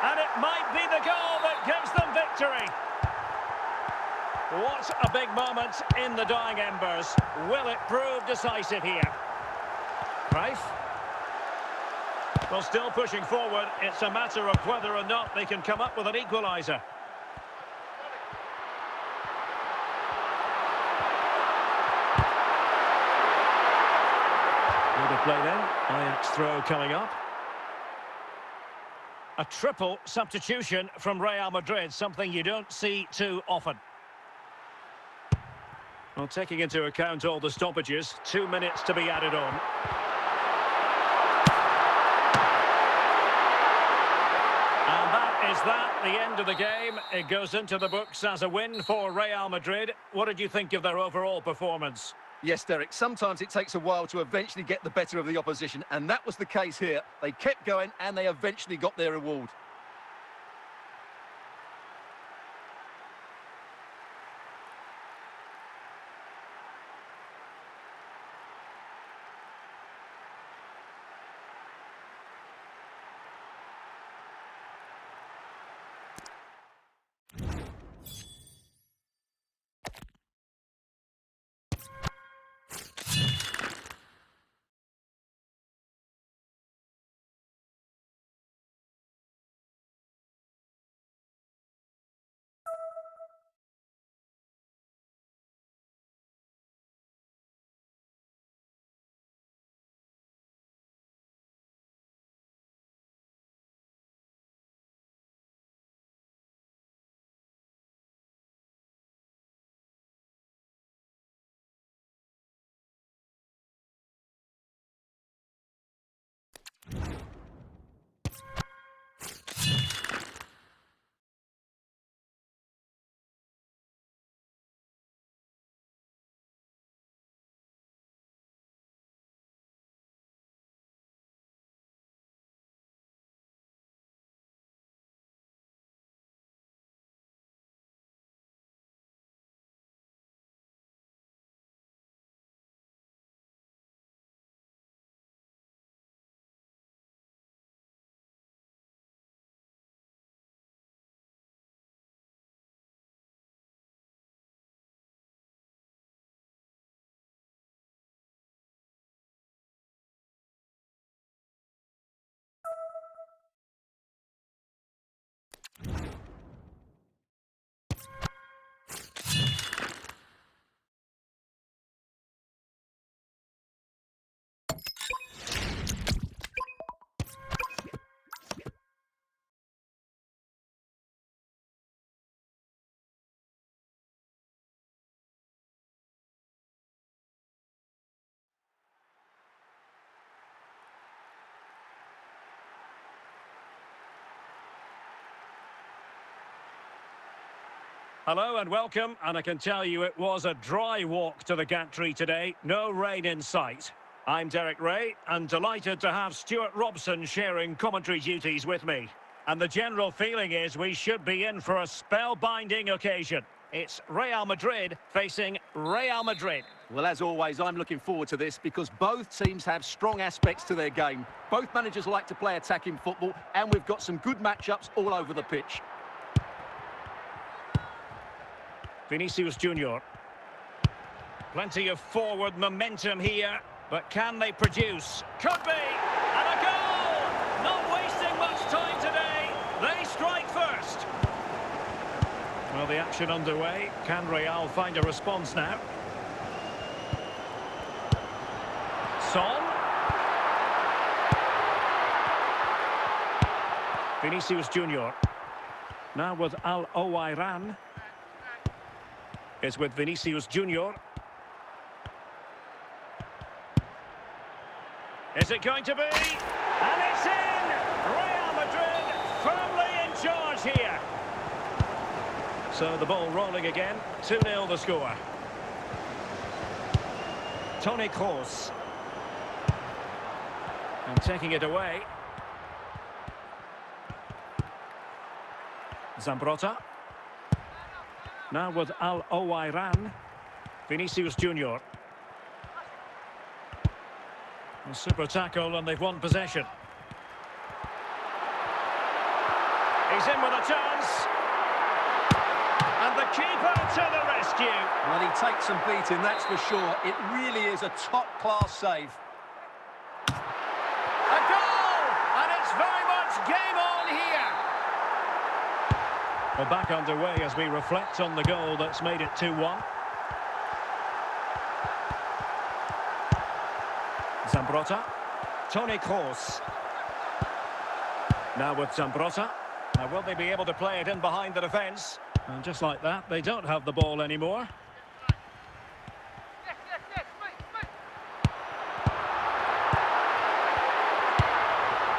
and it might be the goal that gives them victory. What a big moment in the dying embers. Will it prove decisive here? Cruyff. Well, still pushing forward. It's a matter of whether or not they can come up with an equaliser. Good play then. Ajax throw coming up. A triple substitution from Real Madrid, something you don't see too often. Well, taking into account all the stoppages, 2 minutes to be added on. And that is that, the end of the game. It goes into the books as a win for Real Madrid. What did you think of their overall performance? Yes, Derek, sometimes it takes a while to eventually get the better of the opposition, and that was the case here. They kept going, and they eventually got their reward. Hello and welcome, and I can tell you it was a dry walk to the gantry today, no rain in sight. I'm Derek Ray, and delighted to have Stuart Robson sharing commentary duties with me. And the general feeling is we should be in for a spellbinding occasion. It's Real Madrid facing Real Madrid. Well, as always, I'm looking forward to this because both teams have strong aspects to their game. Both managers like to play attacking football, and we've got some good matchups all over the pitch. Vinicius Junior. Plenty of forward momentum here, but can they produce? Could be! And a goal! Not wasting much time today. They strike first. Well, the action underway. Can Real find a response now? Son. Vinicius Junior. Now with Al-Owairan. Is with Vinicius Junior. Is it going to be? And it's in! Real Madrid firmly in charge here. So the ball rolling again. 2-0 the score. Toni Kroos. And taking it away. Zambrotta. Now with Al-Owairan. Vinicius Junior. A super tackle and they've won possession. He's in with a chance. And the keeper to the rescue. Well, he takes some beating, that's for sure. It really is a top-class save. A goal! And it's very much game on here. Well, back underway as we reflect on the goal that's made it 2-1. Zambrotta. Toni Kroos. Now with Zambrotta. Now will they be able to play it in behind the defence? And just like that, they don't have the ball anymore.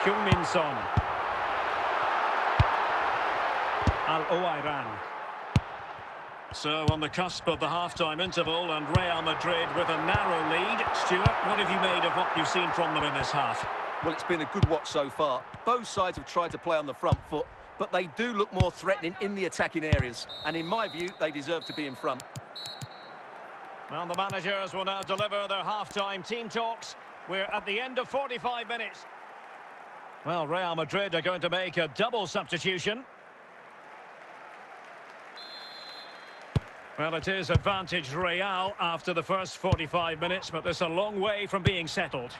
Heung-min Son. Al-Owairan. So on the cusp of the half-time interval and Real Madrid with a narrow lead. Stuart, what have you made of what you've seen from them in this half? Well, it's been a good watch so far. Both sides have tried to play on the front foot, but they do look more threatening in the attacking areas. And in my view, they deserve to be in front. Well, the managers will now deliver their half-time team talks. We're at the end of 45 minutes. Well, Real Madrid are going to make a double substitution. Well, it is advantage Real after the first 45 minutes, but there's a long way from being settled.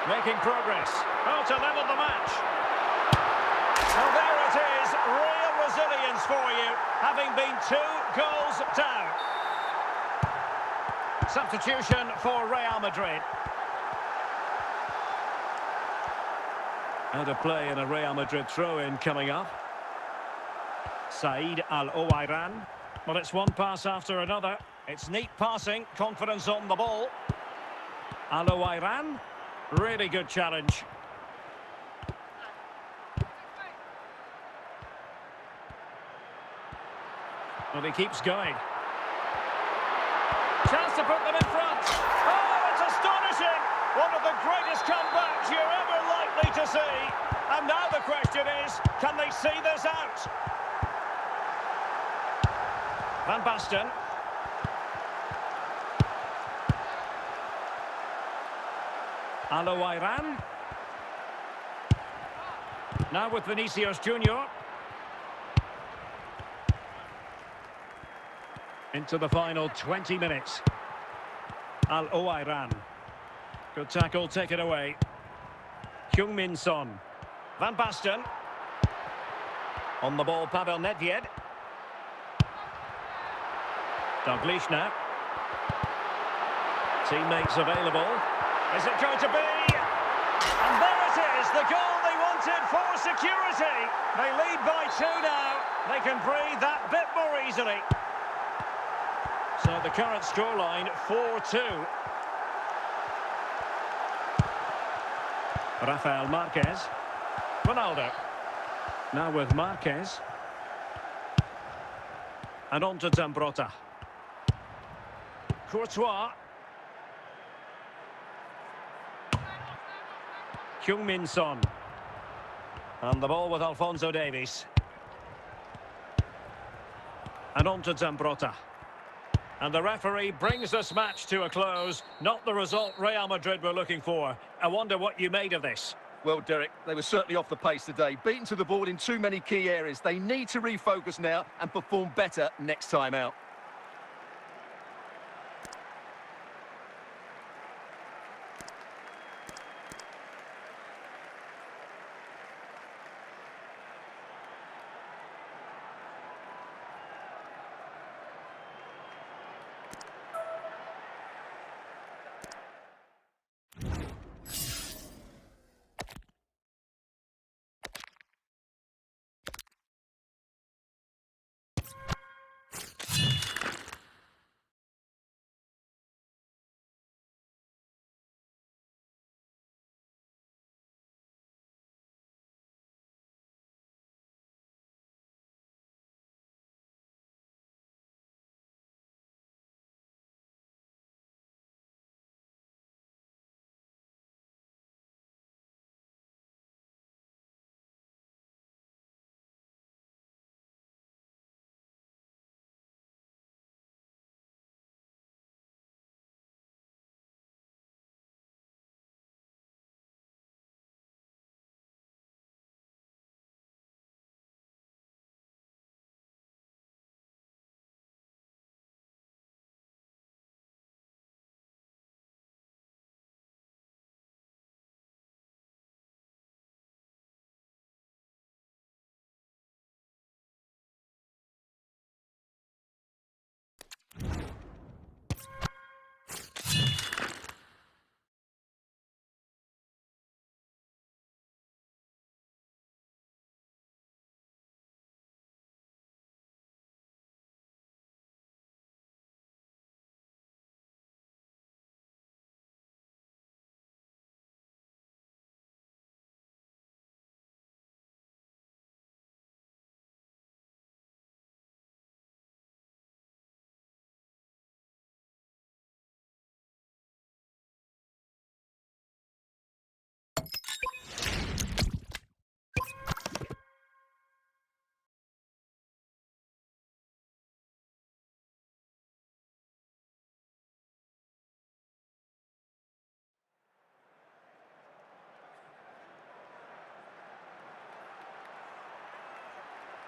Making progress. Oh, to level the match. Well, there it is. Real resilience for you, having been 2 goals down. Substitution for Real Madrid. Out of play in a Real Madrid throw-in coming up. Said Al-Owairan. Well, it's one pass after another. It's neat passing, confidence on the ball. Al-Owairan. Really good challenge. Well, he keeps going. Chance to put them in front. Oh, it's astonishing! One of the greatest comebacks you're ever likely to see. And now the question is, can they see this out? Van Basten. Al-Owairan. Now with Vinicius Junior. Into the final 20 minutes. Al-Owairan. Good tackle, take it away. Heung-min Son. Van Basten. On the ball, Pavel Nedved. Dalglish now. Teammates available. Is it going to be? And there it is, the goal they wanted for security. They lead by 2 now. They can breathe that bit more easily. So the current scoreline, 4-2. Rafael Marquez. Ronaldo. Now with Marquez. And on to Zambrotta. Courtois. Heung-min Son. And the ball with Alphonso Davies. And on to Zambrotta. And the referee brings this match to a close. Not the result Real Madrid were looking for. I wonder what you made of this. Well, Derek, they were certainly off the pace today. Beaten to the ball in too many key areas. They need to refocus now and perform better next time out.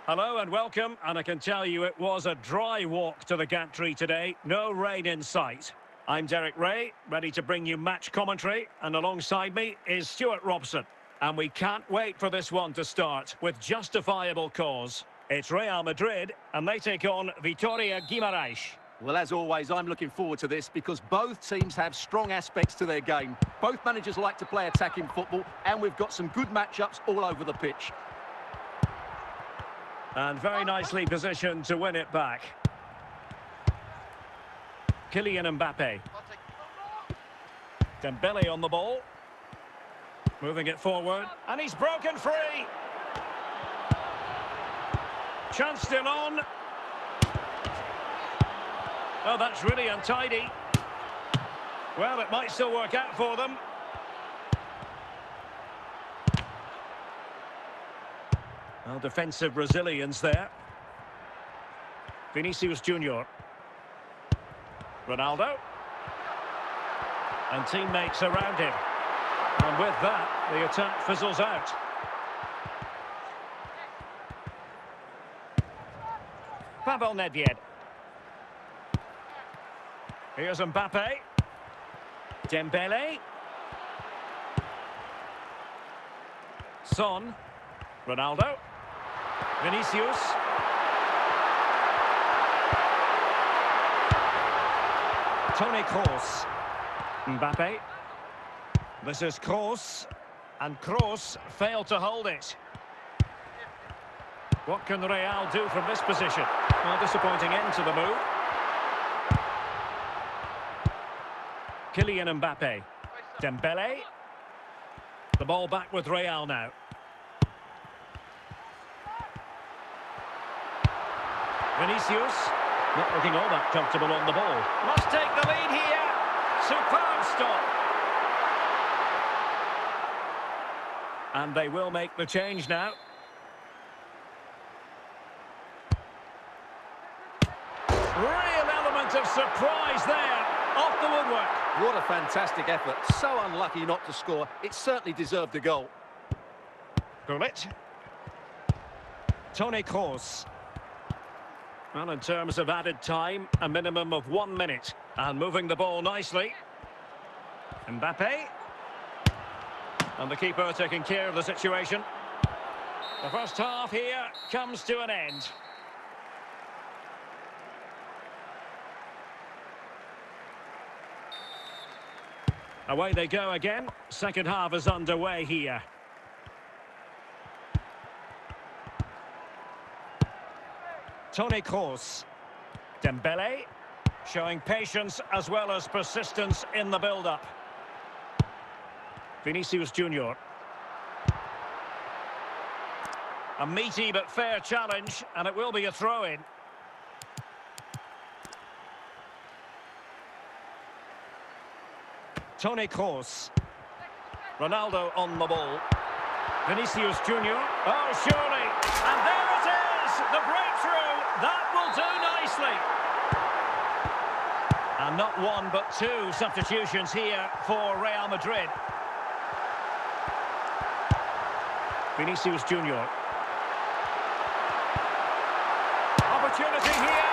Hello and welcome, and I can tell you it was a dry walk to the gantry today. No rain in sight. I'm Derek Ray, ready to bring you match commentary, and alongside me is Stuart Robson. And we can't wait for this one to start with justifiable cause. It's Real Madrid, and they take on Vitória Guimarães. Well, as always, I'm looking forward to this because both teams have strong aspects to their game. Both managers like to play attacking football, and we've got some good matchups all over the pitch. And very nicely positioned to win it back. Kylian Mbappe. Dembele on the ball. Moving it forward. And he's broken free. Chance still on. Oh, that's really untidy. Well, it might still work out for them. Well, defensive resilience there. Vinicius Junior. Ronaldo. And teammates around him. And with that, the attack fizzles out. Pavel Nedved. Here's Mbappe. Dembele. Son. Ronaldo. Vinicius. Toni Kroos. Mbappe. This is Kroos. And Kroos failed to hold it. What can Real do from this position? Well, disappointing end to the move. Kylian Mbappe. Dembele. The ball back with Real now. Vinicius, not looking all that comfortable on the ball. Must take the lead here. Superb stop. And they will make the change now. Real element of surprise there. Off the woodwork. What a fantastic effort. So unlucky not to score. It certainly deserved a goal. Gullit. Toni Kroos. Well, in terms of added time, a minimum of 1 minute. And moving the ball nicely. Mbappe. And the keeper taking care of the situation. The first half here comes to an end. Away they go again. Second half is underway here. Toni Kroos. Dembele. Showing patience as well as persistence in the build-up. Vinicius Junior. A meaty but fair challenge, and it will be a throw-in. Toni Kroos. Ronaldo on the ball. Vinicius Junior. Oh, surely. And there it is! The breakthrough! That will do nicely. And not one, but two substitutions here for Real Madrid. Vinicius Junior. Opportunity here.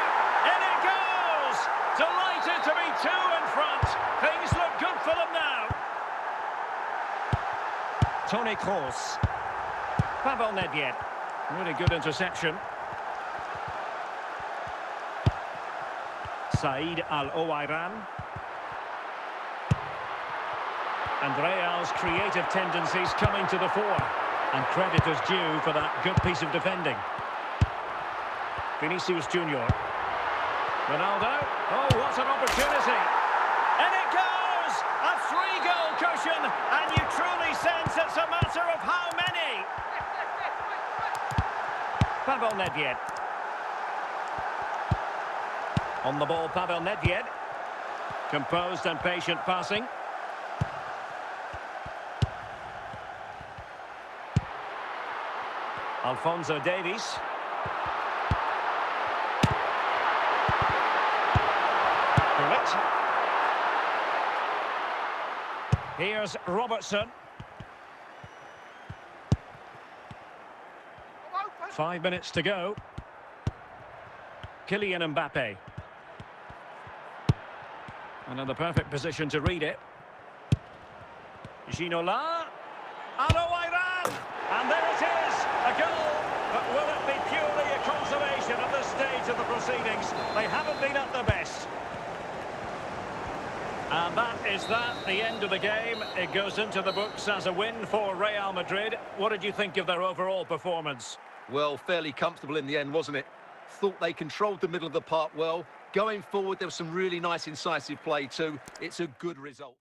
In it goes! Delighted to be two in front. Things look good for them now. Toni Kroos. Pavel Nedved. Really good interception. Said Al-Owairan. And Real's creative tendencies coming to the fore. And credit is due for that good piece of defending. Vinicius Junior. Ronaldo. Oh, what an opportunity. And it goes! A 3-goal cushion. And you truly sense it's a matter of how many. Pavel Nedved. On the ball, Pavel Nedved. Composed and patient passing. Alphonso Davies. Gullit. Here's Robertson. 5 minutes to go. Kylian Mbappe. And in the perfect position to read it. Ginola. Al-Owairan. And there it is. A goal. But will it be purely a consolation at this stage of the proceedings? They haven't been at their best. And that is the end of the game. It goes into the books as a win for Real Madrid. What did you think of their overall performance? Well, fairly comfortable in the end, wasn't it? Thought they controlled the middle of the park well. Going forward, there was some really nice incisive play too. It's a good result.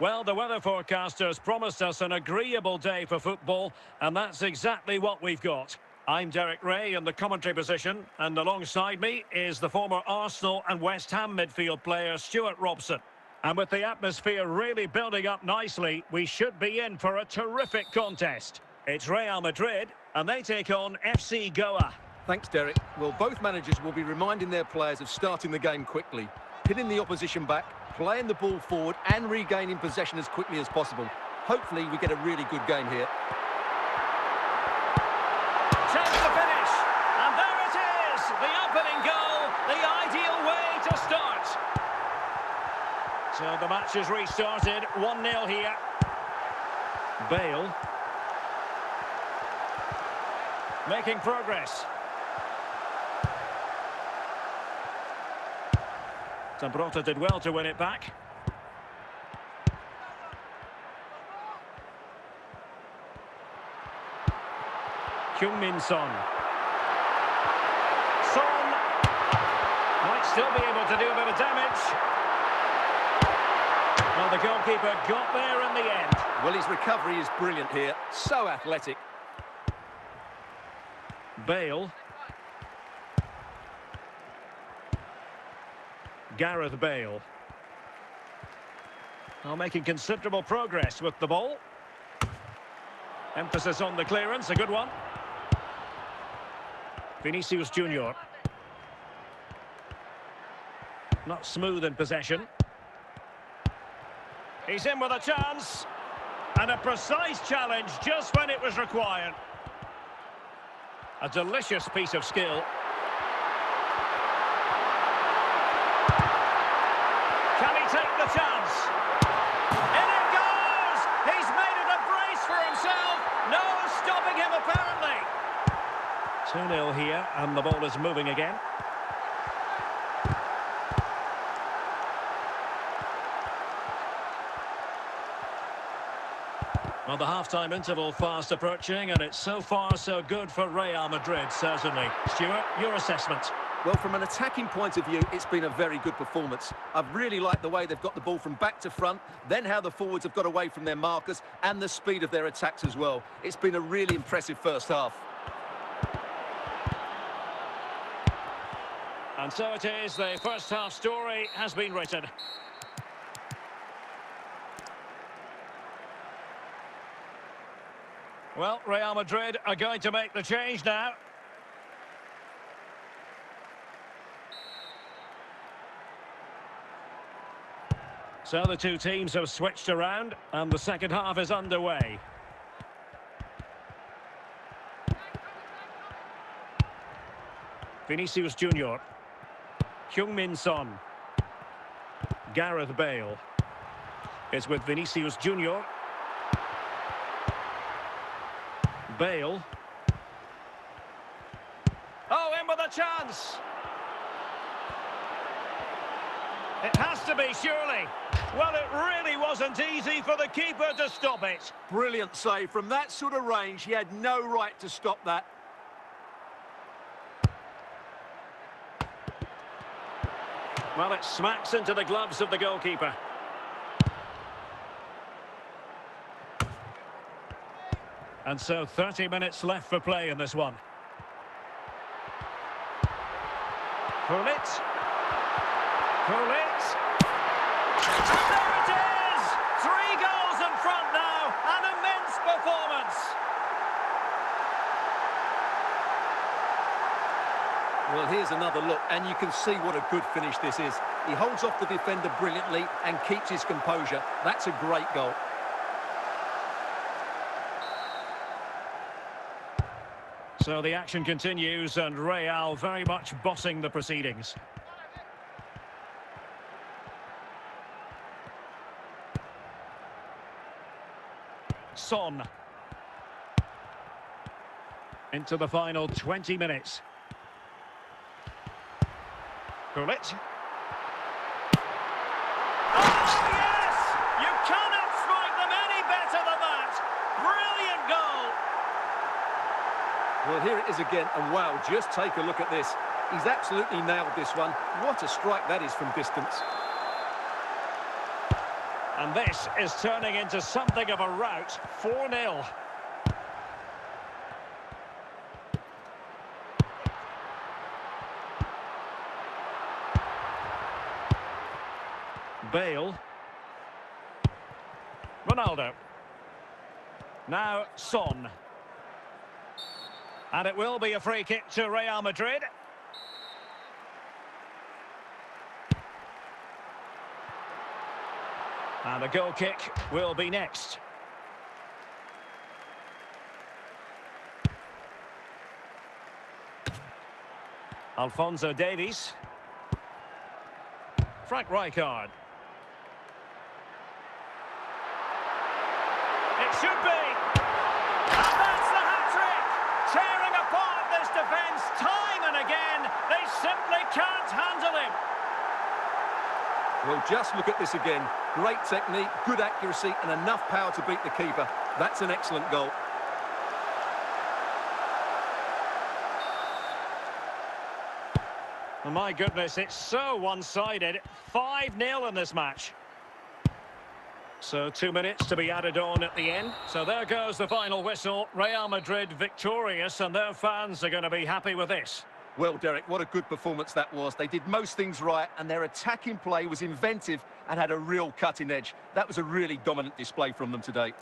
Well, the weather forecasters promised us an agreeable day for football, and that's exactly what we've got. I'm Derek Ray in the commentary position, and alongside me is the former Arsenal and West Ham midfield player Stuart Robson. And with the atmosphere really building up nicely, we should be in for a terrific contest. It's Real Madrid, and they take on FC Goa. Thanks, Derek. Well, both managers will be reminding their players of starting the game quickly, pinning the opposition back, playing the ball forward and regaining possession as quickly as possible. Hopefully we get a really good game here. Chance to finish, and there it is, the opening goal, the ideal way to start. So the match is restarted, 1-0 here. Bale. Making progress. Zambrota did well to win it back. Heung-min Son. Son might still be able to do a bit of damage. Well, the goalkeeper got there in the end. Well, his recovery is brilliant here. So athletic. Bale. Gareth Bale. Now making considerable progress with the ball. Emphasis on the clearance, a good one. Vinicius Junior. Not smooth in possession. He's in with a chance. And a precise challenge just when it was required. A delicious piece of skill. Can he take the chance? In it goes! He's made it a brace for himself. No stopping him, apparently. 2-0 here, and the ball is moving again. Well, the half-time interval fast approaching, and it's so far so good for Real Madrid, certainly. Stuart, your assessment? Well, from an attacking point of view, it's been a very good performance. I've really liked the way they've got the ball from back to front, then how the forwards have got away from their markers, and the speed of their attacks as well. It's been a really impressive first half. And so it is, the first half story has been written. Well, Real Madrid are going to make the change now. So the two teams have switched around, and the second half is underway. Vinicius Junior. Heung-min Son. Gareth Bale. It's with Vinicius Junior. Bale. Oh, in with a chance. It has to be, surely. Well, it really wasn't easy for the keeper to stop it. Brilliant save. From that sort of range, he had no right to stop that. Well, it smacks into the gloves of the goalkeeper. And so 30 minutes left for play in this one. Gullit. Gullit. And there it is! 3 goals in front now. An immense performance. Well, here's another look, and you can see what a good finish this is. He holds off the defender brilliantly and keeps his composure. That's a great goal. So the action continues, and Real very much bossing the proceedings. Son. Into the final 20 minutes. Gullit. Oh, yes! You cannot strike them any better than that! Brilliant goal! Well, here it is again, and wow, just take a look at this. He's absolutely nailed this one. What a strike that is from distance. And this is turning into something of a rout. 4-0. Bale. Ronaldo. Now Son. And it will be a free kick to Real Madrid. And the goal kick will be next. Alphonso Davies. Frank Rijkaard. It should be. And that's the hat-trick. Tearing apart this defence time and again. They simply can't handle him. Well, just look at this again. Great technique, good accuracy, and enough power to beat the keeper. That's an excellent goal. Oh, my goodness, it's so one-sided. 5-0 in this match. So 2 minutes to be added on at the end. So there goes the final whistle. Real Madrid victorious, and their fans are going to be happy with this. Well, Derek, what a good performance that was. They did most things right, and their attacking play was inventive and had a real cutting edge. That was a really dominant display from them today.